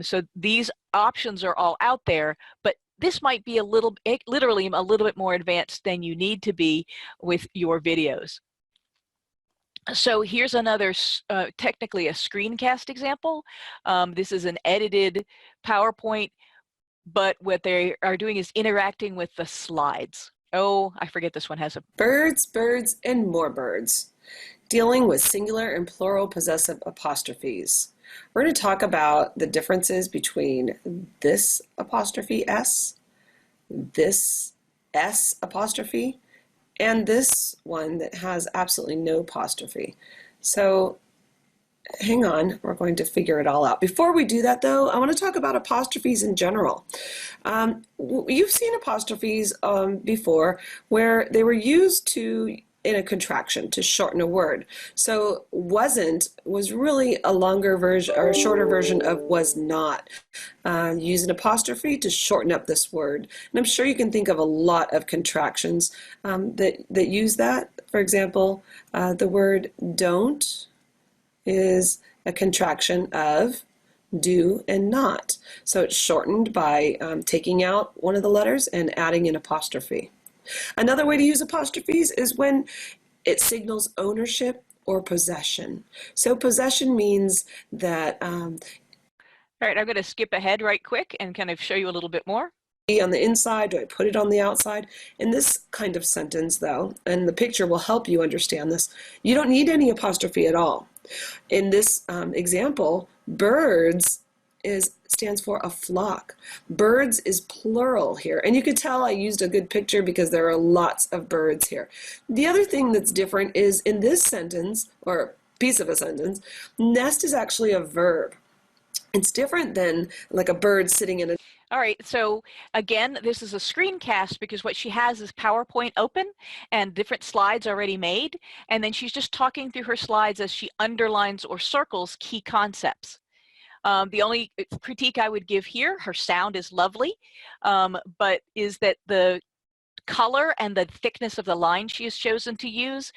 So these options are all out there, but this might be literally a little bit more advanced than you need to be with your videos. So here's another, technically a screencast example. This is an edited PowerPoint, but what they are doing is interacting with the slides. Oh, I forget this one has a... Birds, birds, and more birds. Dealing with singular and plural possessive apostrophes. We're going to talk about the differences between this apostrophe S, this S apostrophe, and this one that has absolutely no apostrophe. So hang on, we're going to figure it all out. Before we do that, though, I want to talk about apostrophes in general. You've seen apostrophes before where they were used in a contraction to shorten a word. So wasn't was really a longer version or a shorter version of was not. Use an apostrophe to shorten up this word. And I'm sure you can think of a lot of contractions that use that. For example, the word don't is a contraction of do and not. So it's shortened by taking out one of the letters and adding an apostrophe. Another way to use apostrophes is when it signals ownership or possession. So possession means that... All right, I'm going to skip ahead right quick and kind of show you a little bit more. on the inside? Do I put it on the outside? In this kind of sentence, though, and the picture will help you understand this, you don't need any apostrophe at all. In this example, birds stands for a flock. Birds is plural here. And you could tell I used a good picture because there are lots of birds here. The other thing that's different is in this sentence, or piece of a sentence, nest is actually a verb. It's different than like a bird sitting in a... All right, so again, this is a screencast because what she has is PowerPoint open and different slides already made, and then she's just talking through her slides as she underlines or circles key concepts. The only critique I would give here, her sound is lovely, but is that the color and the thickness of the line she has chosen to use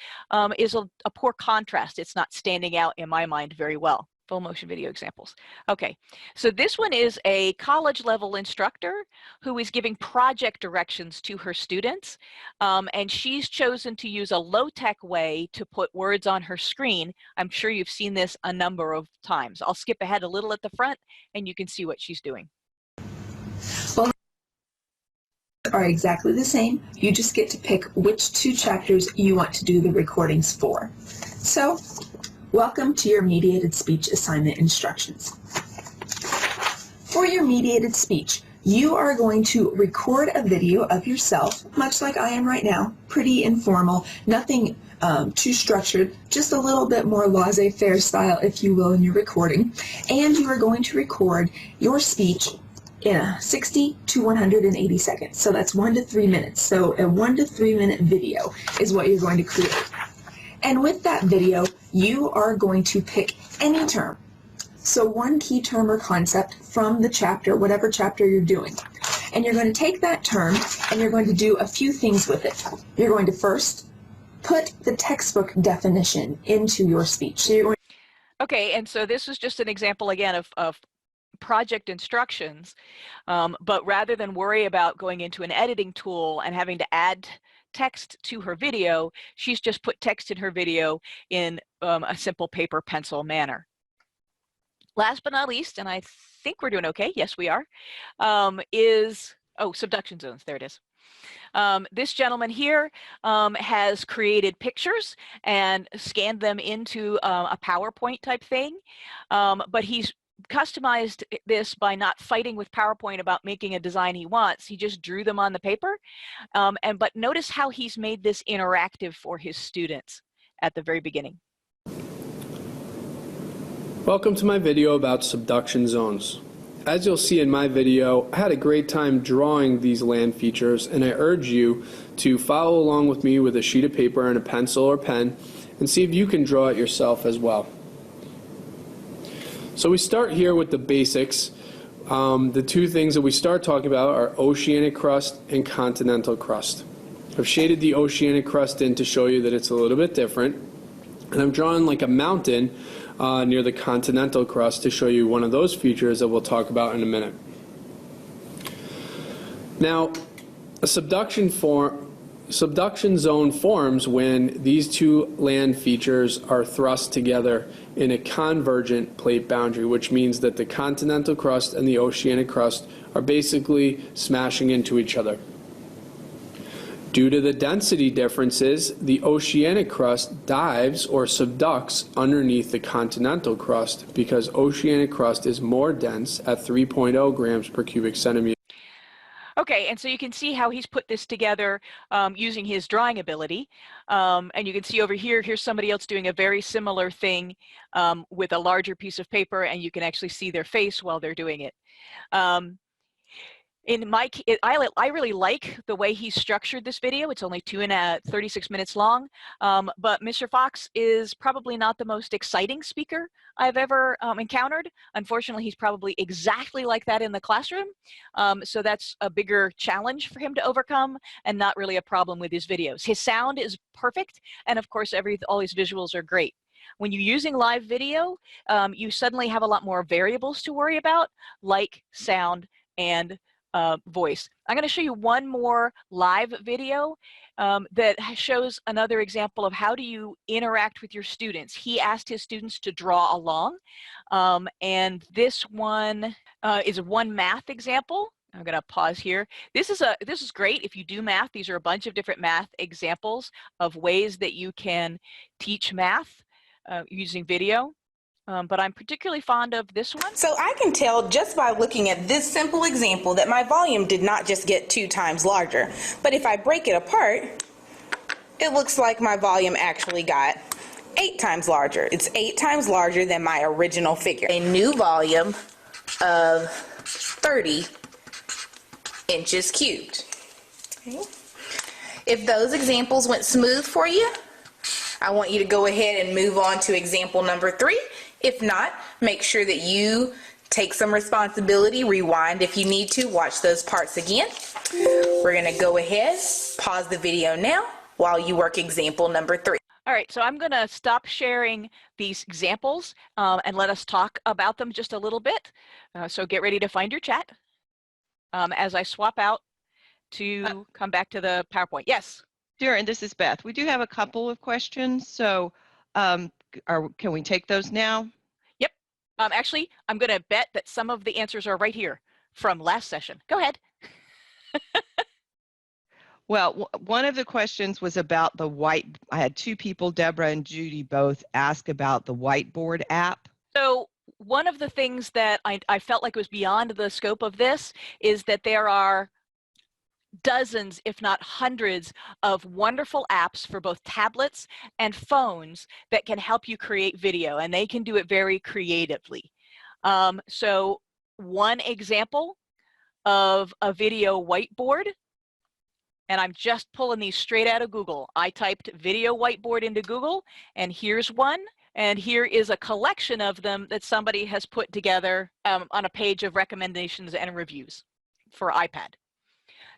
is a poor contrast. It's not standing out in my mind very well. Full motion video examples. Okay, so this one is a college level instructor who is giving project directions to her students, and she's chosen to use a low-tech way to put words on her screen. I'm sure you've seen this a number of times. I'll skip ahead a little at the front and you can see what she's doing. Well, are exactly the same. You just get to pick which 2 chapters you want to do the recordings for. So, welcome to your mediated speech assignment instructions. For your mediated speech, you are going to record a video of yourself, much like I am right now, pretty informal, nothing too structured, just a little bit more laissez-faire style, if you will, in your recording. And you are going to record your speech in 60 to 180 seconds. So that's 1 to 3 minutes. So a 1 to 3 minute video is what you're going to create. And with that video, you are going to pick any term. So one key term or concept from the chapter, whatever chapter you're doing. And you're going to take that term and you're going to do a few things with it. You're going to first put the textbook definition into your speech. So you're going Okay, and so this is just an example again of project instructions, but rather than worry about going into an editing tool and having to add text to her video, she's just put text in her video in a simple paper pencil manner. Last but not least, and I think we're doing okay, yes we are, subduction zones, there it is. This gentleman here has created pictures and scanned them into a PowerPoint type thing, but he's customized this by not fighting with PowerPoint about making a design he wants. He just drew them on the paper, but notice how he's made this interactive for his students at the very beginning. Welcome to my video about subduction zones. As you'll see in my video, I had a great time drawing these land features, and I urge you to follow along with me with a sheet of paper and a pencil or pen and see if you can draw it yourself as well. So we start here with the basics. The 2 things that we start talking about are oceanic crust and continental crust. I've shaded the oceanic crust in to show you that it's a little bit different, and I'm drawing like a mountain near the continental crust to show you one of those features that we'll talk about in a minute. Now, a subduction zone forms when these 2 land features are thrust together in a convergent plate boundary, which means that the continental crust and the oceanic crust are basically smashing into each other. Due to the density differences, the oceanic crust dives or subducts underneath the continental crust because oceanic crust is more dense at 3.0 grams per cubic centimeter. Okay, and so you can see how he's put this together using his drawing ability. And you can see over here, here's somebody else doing a very similar thing with a larger piece of paper, and you can actually see their face while they're doing it. I really like the way he structured this video. It's only 36 minutes long, but Mr. Fox is probably not the most exciting speaker I've ever encountered. Unfortunately, he's probably exactly like that in the classroom, so that's a bigger challenge for him to overcome and not really a problem with his videos. His sound is perfect, and of course, all his visuals are great. When you're using live video, you suddenly have a lot more variables to worry about, like sound and voice. I'm going to show you one more live video that shows another example of how do you interact with your students. He asked his students to draw along, and this one is one math example. I'm going to pause here. This is great if you do math. These are a bunch of different math examples of ways that you can teach math using video. But I'm particularly fond of this one. So I can tell just by looking at this simple example that my volume did not just get 2 times larger. But if I break it apart, it looks like my volume actually got 8 times larger. It's 8 times larger than my original figure. A new volume of 30 inches cubed. Okay. If those examples went smooth for you, I want you to go ahead and move on to example number 3. If not, make sure that you take some responsibility, rewind if you need to, watch those parts again. We're going to go ahead, pause the video now while you work example number 3. All right, so I'm going to stop sharing these examples and let us talk about them just a little bit. So get ready to find your chat as I swap out to come back to the PowerPoint. Yes? Darren, this is Beth. We do have a couple of questions, so can we take those now? Yep. Actually, I'm going to bet that some of the answers are right here from last session. Go ahead. Well, one of the questions was about the I had 2 people, Deborah and Judy, both ask about the whiteboard app. So one of the things that I felt like was beyond the scope of this is that there are dozens, if not hundreds, of wonderful apps for both tablets and phones that can help you create video, and they can do it very creatively. So one example of a video whiteboard, and I'm just pulling these straight out of Google. I typed video whiteboard into Google, and here's one. And here is a collection of them that somebody has put together on a page of recommendations and reviews for iPad.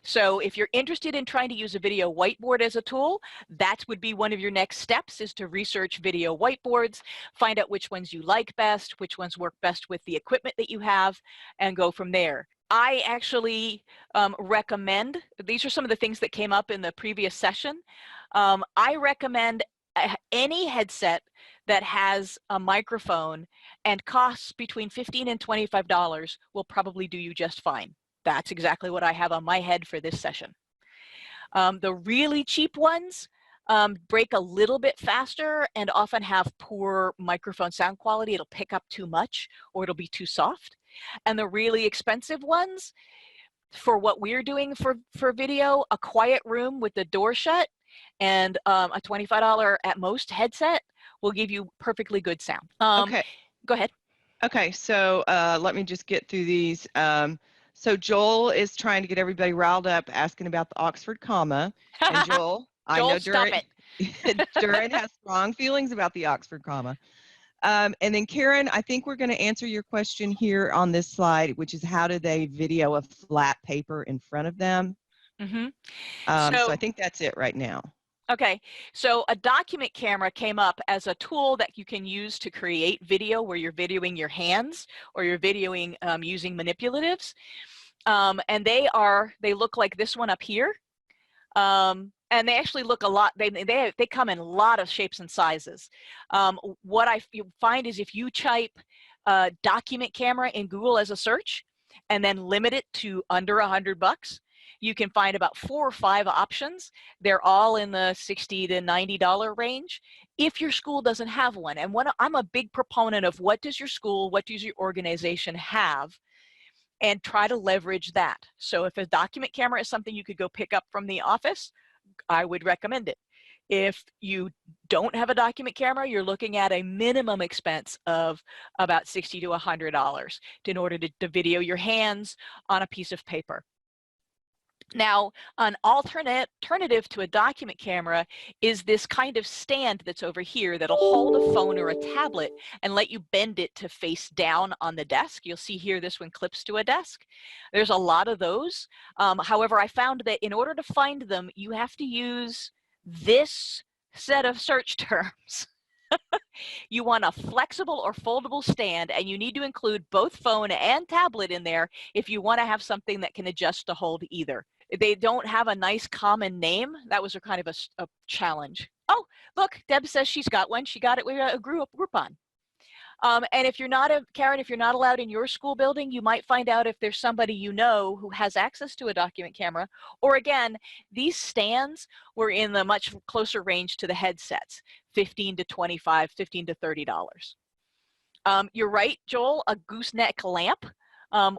So if you're interested in trying to use a video whiteboard as a tool, that would be one of your next steps, is to research video whiteboards, find out which ones you like best, which ones work best with the equipment that you have, and go from there. I actually recommend, these are some of the things that came up in the previous session. I recommend any headset that has a microphone and costs between $15 and $25 will probably do you just fine. That's exactly what I have on my head for this session. The really cheap ones break a little bit faster and often have poor microphone sound quality. It'll pick up too much or it'll be too soft. And the really expensive ones, for what we're doing for video, a quiet room with the door shut and a $25 at most headset will give you perfectly good sound. Okay. Go ahead. Okay, so let me just get through these. So Joel is trying to get everybody riled up, asking about the Oxford comma. And Joel, I know Durin has strong feelings about the Oxford comma. And then Karen, I think we're going to answer your question here on this slide, which is how do they video a flat paper in front of them? Mm-hmm. So I think that's it right now. Okay, so a document camera came up as a tool that you can use to create video where you're videoing your hands or you're videoing using manipulatives. And they look like this one up here. And they actually look a lot, they come in a lot of shapes and sizes. What you find is if you type document camera in Google as a search and then limit it to under $100, you can find about 4 or 5 options. They're all in the $60 to $90 range if your school doesn't have one. And I'm a big proponent of what does your school, what does your organization have, and try to leverage that. So if a document camera is something you could go pick up from the office, I would recommend it. If you don't have a document camera, you're looking at a minimum expense of about $60 to $100 in order to video your hands on a piece of paper. Now, an alternative to a document camera is this kind of stand that's over here that'll hold a phone or a tablet and let you bend it to face down on the desk. You'll see here this one clips to a desk. There's a lot of those. However, I found that in order to find them, you have to use this set of search terms. You want a flexible or foldable stand, and you need to include both phone and tablet in there if you want to have something that can adjust to hold either. They don't have a nice common name. That was a kind of a challenge. Oh, look, Deb says she's got one. She got it with a Groupon. And if you're not, Karen, if you're not allowed in your school building, you might find out if there's somebody you know who has access to a document camera. Or again, these stands were in the much closer range to the headsets, $15 to $25, $15 to $30. You're right, Joel, a gooseneck lamp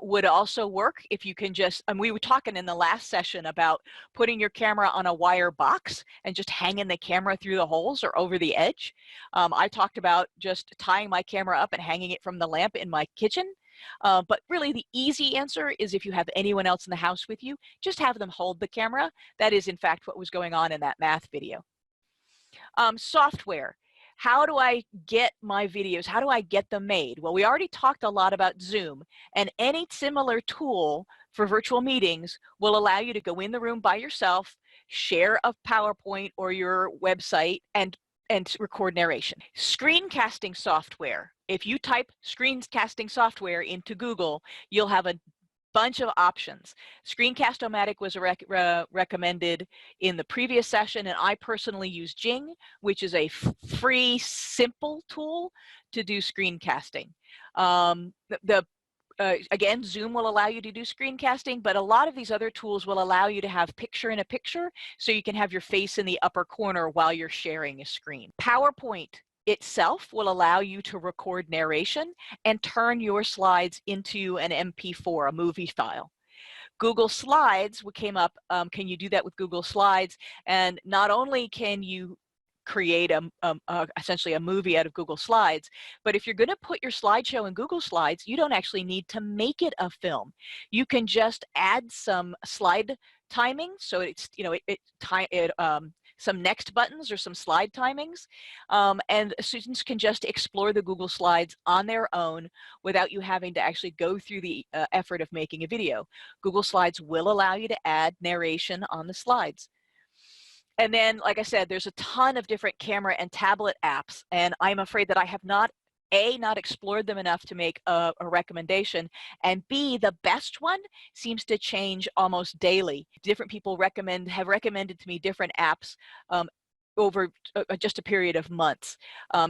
would also work if you can just, and we were talking in the last session about putting your camera on a wire box and just hanging the camera through the holes or over the edge. I talked about just tying my camera up and hanging it from the lamp in my kitchen. But really the easy answer is if you have anyone else in the house with you, just have them hold the camera. That is in fact what was going on in that math video. Software. How do I get my videos? How do I get them made? Well, we already talked a lot about Zoom, and any similar tool for virtual meetings will allow you to go in the room by yourself, share a PowerPoint or your website, and record narration. Screencasting software. If you type screencasting software into Google, you'll have a bunch of options. Screencast-O-Matic was recommended in the previous session, and I personally use Jing, which is a free, simple tool to do screencasting. Again, Zoom will allow you to do screencasting, but a lot of these other tools will allow you to have picture-in-a-picture, so you can have your face in the upper corner while you're sharing a screen. PowerPoint itself will allow you to record narration and turn your slides into an MP4, a movie file. Google Slides came up, can you do that with Google Slides? And not only can you create essentially a movie out of Google Slides, but if you're going to put your slideshow in Google Slides, you don't actually need to make it a film. You can just add some slide timing, so it's, you know, some next buttons or some slide timings, and students can just explore the Google Slides on their own without you having to actually go through the effort of making a video. Google Slides will allow you to add narration on the slides. And then, like I said, there's a ton of different camera and tablet apps, and I'm afraid that I have not explored them enough to make a recommendation, and B, the best one seems to change almost daily. Different people have recommended to me different apps over just a period of months.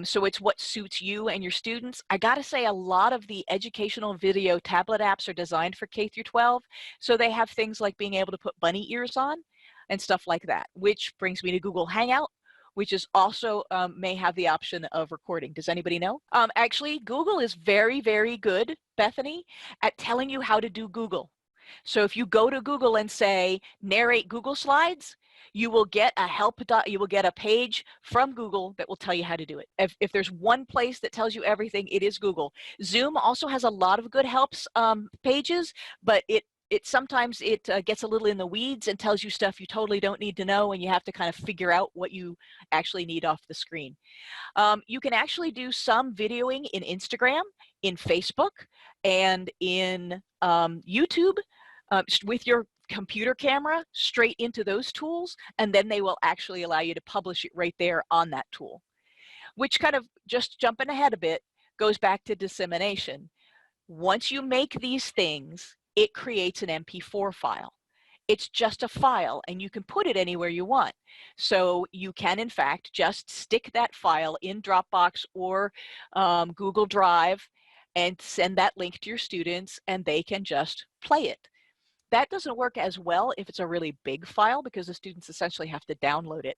So it's what suits you and your students. I gotta say, a lot of the educational video tablet apps are designed for K through 12, so they have things like being able to put bunny ears on and stuff like that, which brings me to Google Hangout, which is also may have the option of recording. Does anybody know? Actually, Google is very, very good, Bethany, at telling you how to do Google. So if you go to Google and say, narrate Google Slides, you will get you will get a page from Google that will tell you how to do it. If there's one place that tells you everything, it is Google. Zoom also has a lot of good helps pages, but sometimes it gets a little in the weeds and tells you stuff you totally don't need to know, and you have to kind of figure out what you actually need off the screen. You can actually do some videoing in Instagram, in Facebook, and in YouTube with your computer camera straight into those tools, and then they will actually allow you to publish it right there on that tool. Which kind of, just jumping ahead a bit, goes back to dissemination. Once you make these things, it creates an MP4 file. It's just a file, and you can put it anywhere you want. So you can, in fact, just stick that file in Dropbox or Google Drive and send that link to your students, and they can just play it. That doesn't work as well if it's a really big file, because the students essentially have to download it.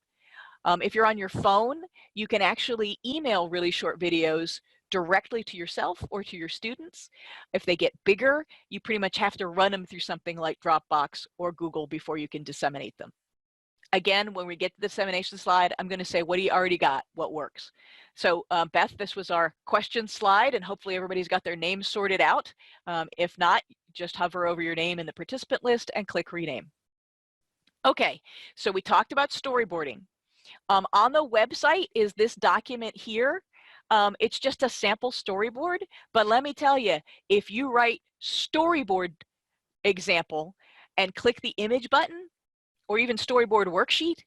If you're on your phone, you can actually email really short videos directly to yourself or to your students. If they get bigger, you pretty much have to run them through something like Dropbox or Google before you can disseminate them. Again, when we get to the dissemination slide, I'm going to say, what do you already got? What works? So Beth, this was our question slide, and hopefully everybody's got their names sorted out. If not, just hover over your name in the participant list and click rename. Okay, so we talked about storyboarding. On the website is this document here. It's just a sample storyboard, but let me tell you, if you write storyboard example and click the image button, or even storyboard worksheet,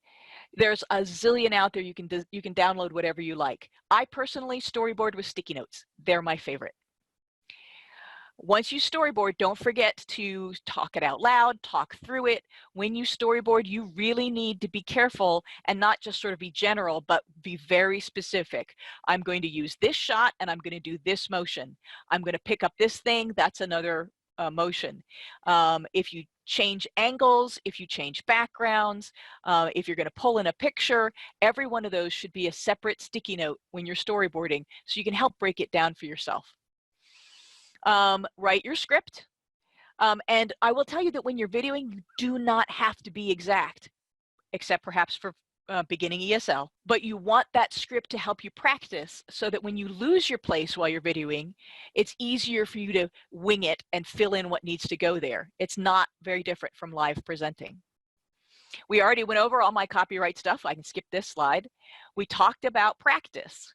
there's a zillion out there. You can download whatever you like. I personally storyboard with sticky notes. They're my favorite. Once you storyboard, don't forget to talk it out loud, talk through it. When you storyboard, you really need to be careful and not just sort of be general, but be very specific. I'm going to use this shot and I'm going to do this motion. I'm going to pick up this thing, that's another motion. If you change angles, if you change backgrounds, if you're going to pull in a picture, every one of those should be a separate sticky note when you're storyboarding so you can help break it down for yourself. Write your script. And I will tell you that when you're videoing, you do not have to be exact, except perhaps for beginning ESL. But you want that script to help you practice so that when you lose your place while you're videoing, it's easier for you to wing it and fill in what needs to go there. It's not very different from live presenting. We already went over all my copyright stuff. I can skip this slide. We talked about practice.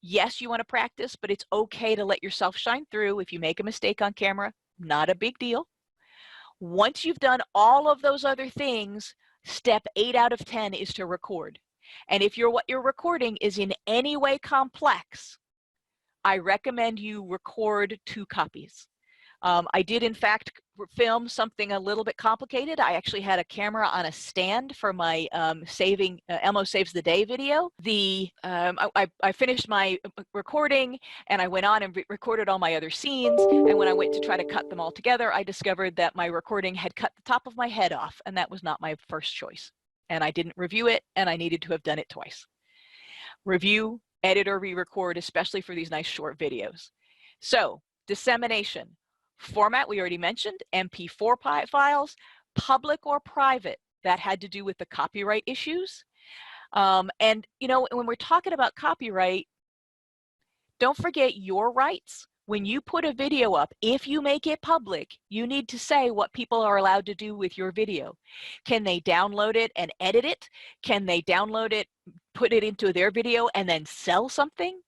Yes, you want to practice, but it's okay to let yourself shine through. If you make a mistake on camera, not a big deal. Once you've done all of those other things, step 8 out of 10 is to record. And if what you're recording is in any way complex, I recommend you record 2 copies. I did, in fact, film something a little bit complicated. I actually had a camera on a stand for my Elmo Saves the Day video. I finished my recording and I went on and recorded all my other scenes. And when I went to try to cut them all together, I discovered that my recording had cut the top of my head off, and that was not my first choice. And I didn't review it, and I needed to have done it twice. Review, edit, or re-record, especially for these nice short videos. So, dissemination. Format, we already mentioned, MP4 files, public or private. That had to do with the copyright issues. And, you know, when we're talking about copyright, don't forget your rights. When you put a video up, if you make it public, you need to say what people are allowed to do with your video. Can they download it and edit it? Can they download it, put it into their video, and then sell something?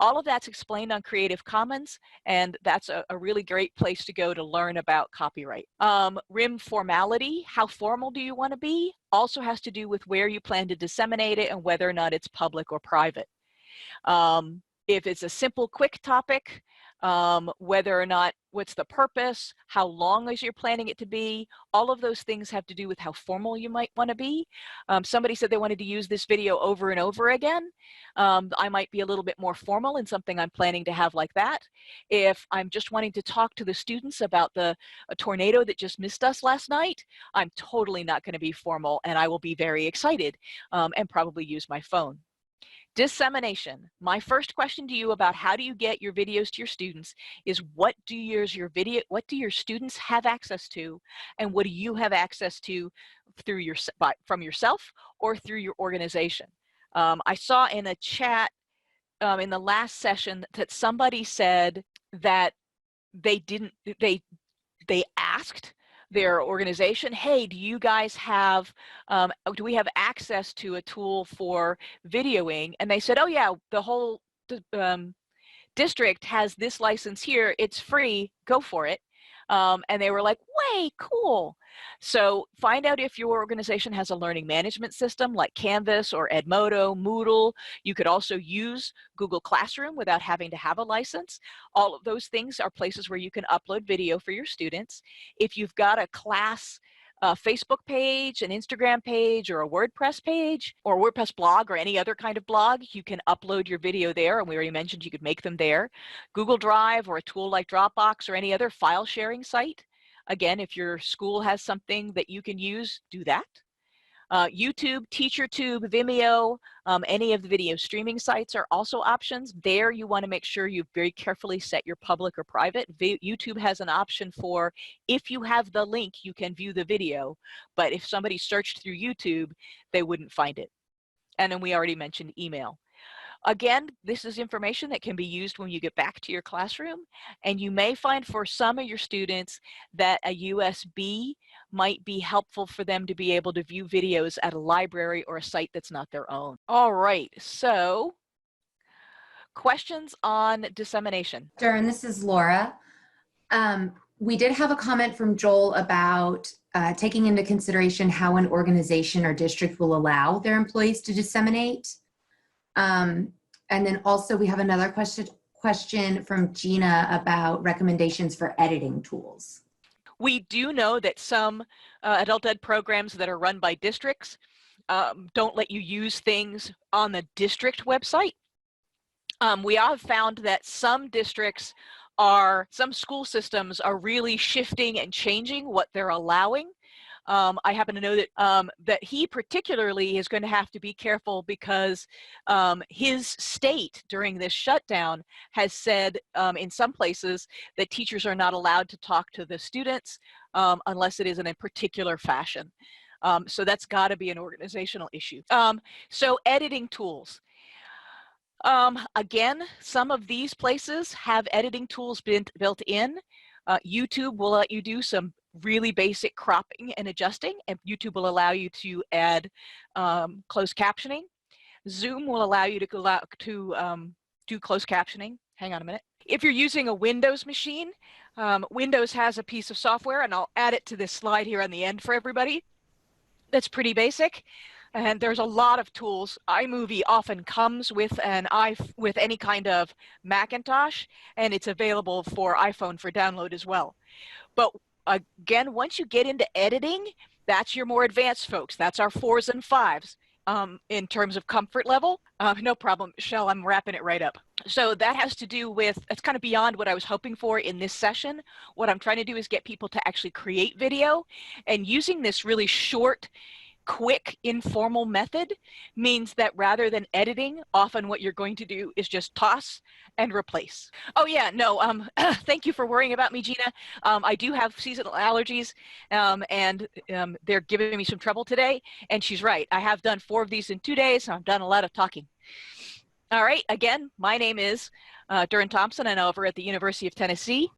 All of that's explained on Creative Commons, and that's a really great place to go to learn about copyright. RIM formality, how formal do you want to be? Also has to do with where you plan to disseminate it and whether or not it's public or private. If it's a simple, quick topic, whether or not, what's the purpose, how long is you're planning it to be, all of those things have to do with how formal you might want to be. Somebody said they wanted to use this video over and over again. I might be a little bit more formal in something I'm planning to have like that. If I'm just wanting to talk to the students about a tornado that just missed us last night, I'm totally not going to be formal, and I will be very excited and probably use my phone. Dissemination. My first question to you about how do you get your videos to your students is what do your students have access to, and what do you have access to through from yourself or through your organization? I saw in a chat in the last session that somebody said that they asked their organization, hey, do you guys have, do we have access to a tool for videoing? And they said, oh yeah, the whole district has this license here, it's free, go for it. And they were like, way cool. So find out if your organization has a learning management system like Canvas or Edmodo, Moodle. You could also use Google Classroom without having to have a license. All of those things are places where you can upload video for your students. If you've got a class Facebook page, an Instagram page, or a WordPress page, or a WordPress blog, or any other kind of blog, you can upload your video there, and we already mentioned you could make them there. Google Drive or a tool like Dropbox or any other file sharing site. Again, if your school has something that you can use, do that. YouTube, TeacherTube, Vimeo, any of the video streaming sites are also options. There you want to make sure you very carefully set your public or private. YouTube has an option for if you have the link, you can view the video, but if somebody searched through YouTube, they wouldn't find it. And then we already mentioned email. Again, this is information that can be used when you get back to your classroom, and you may find for some of your students that a USB might be helpful for them to be able to view videos at a library or a site that's not their own. All right, so questions on dissemination. And this is Laura. We did have a comment from Joel about taking into consideration how an organization or district will allow their employees to disseminate. And then also we have another question question from Gina about recommendations for editing tools. We do know that some adult ed programs that are run by districts don't let you use things on the district website. We have found that some school systems are really shifting and changing what they're allowing. I happen to know that that he particularly is going to have to be careful because his state during this shutdown has said in some places that teachers are not allowed to talk to the students unless it is in a particular fashion. So that's got to be an organizational issue. So editing tools. Again, some of these places have editing tools built in. YouTube will let you do some really basic cropping and adjusting, and YouTube will allow you to add closed captioning. Zoom will allow you to do closed captioning. Hang on a minute. If you're using a Windows machine, Windows has a piece of software, and I'll add it to this slide here on the end for everybody. That's pretty basic. And there's a lot of tools. iMovie often comes with with any kind of Macintosh, and it's available for iPhone for download as well. But again, once you get into editing, that's your more advanced folks. That's our 4s and 5s in terms of comfort level. No problem, Michelle, I'm wrapping it right up. So that has to do with, it's kind of beyond what I was hoping for in this session. What I'm trying to do is get people to actually create video, and using this really short, quick, informal method means that rather than editing, often what you're going to do is just toss and replace. Oh yeah, no, thank you for worrying about me, Gina. I do have seasonal allergies, and they're giving me some trouble today, and she's right. I have done 4 of these in 2 days, so I've done a lot of talking. All right, again, my name is Durin Thompson, and over at the University of Tennessee.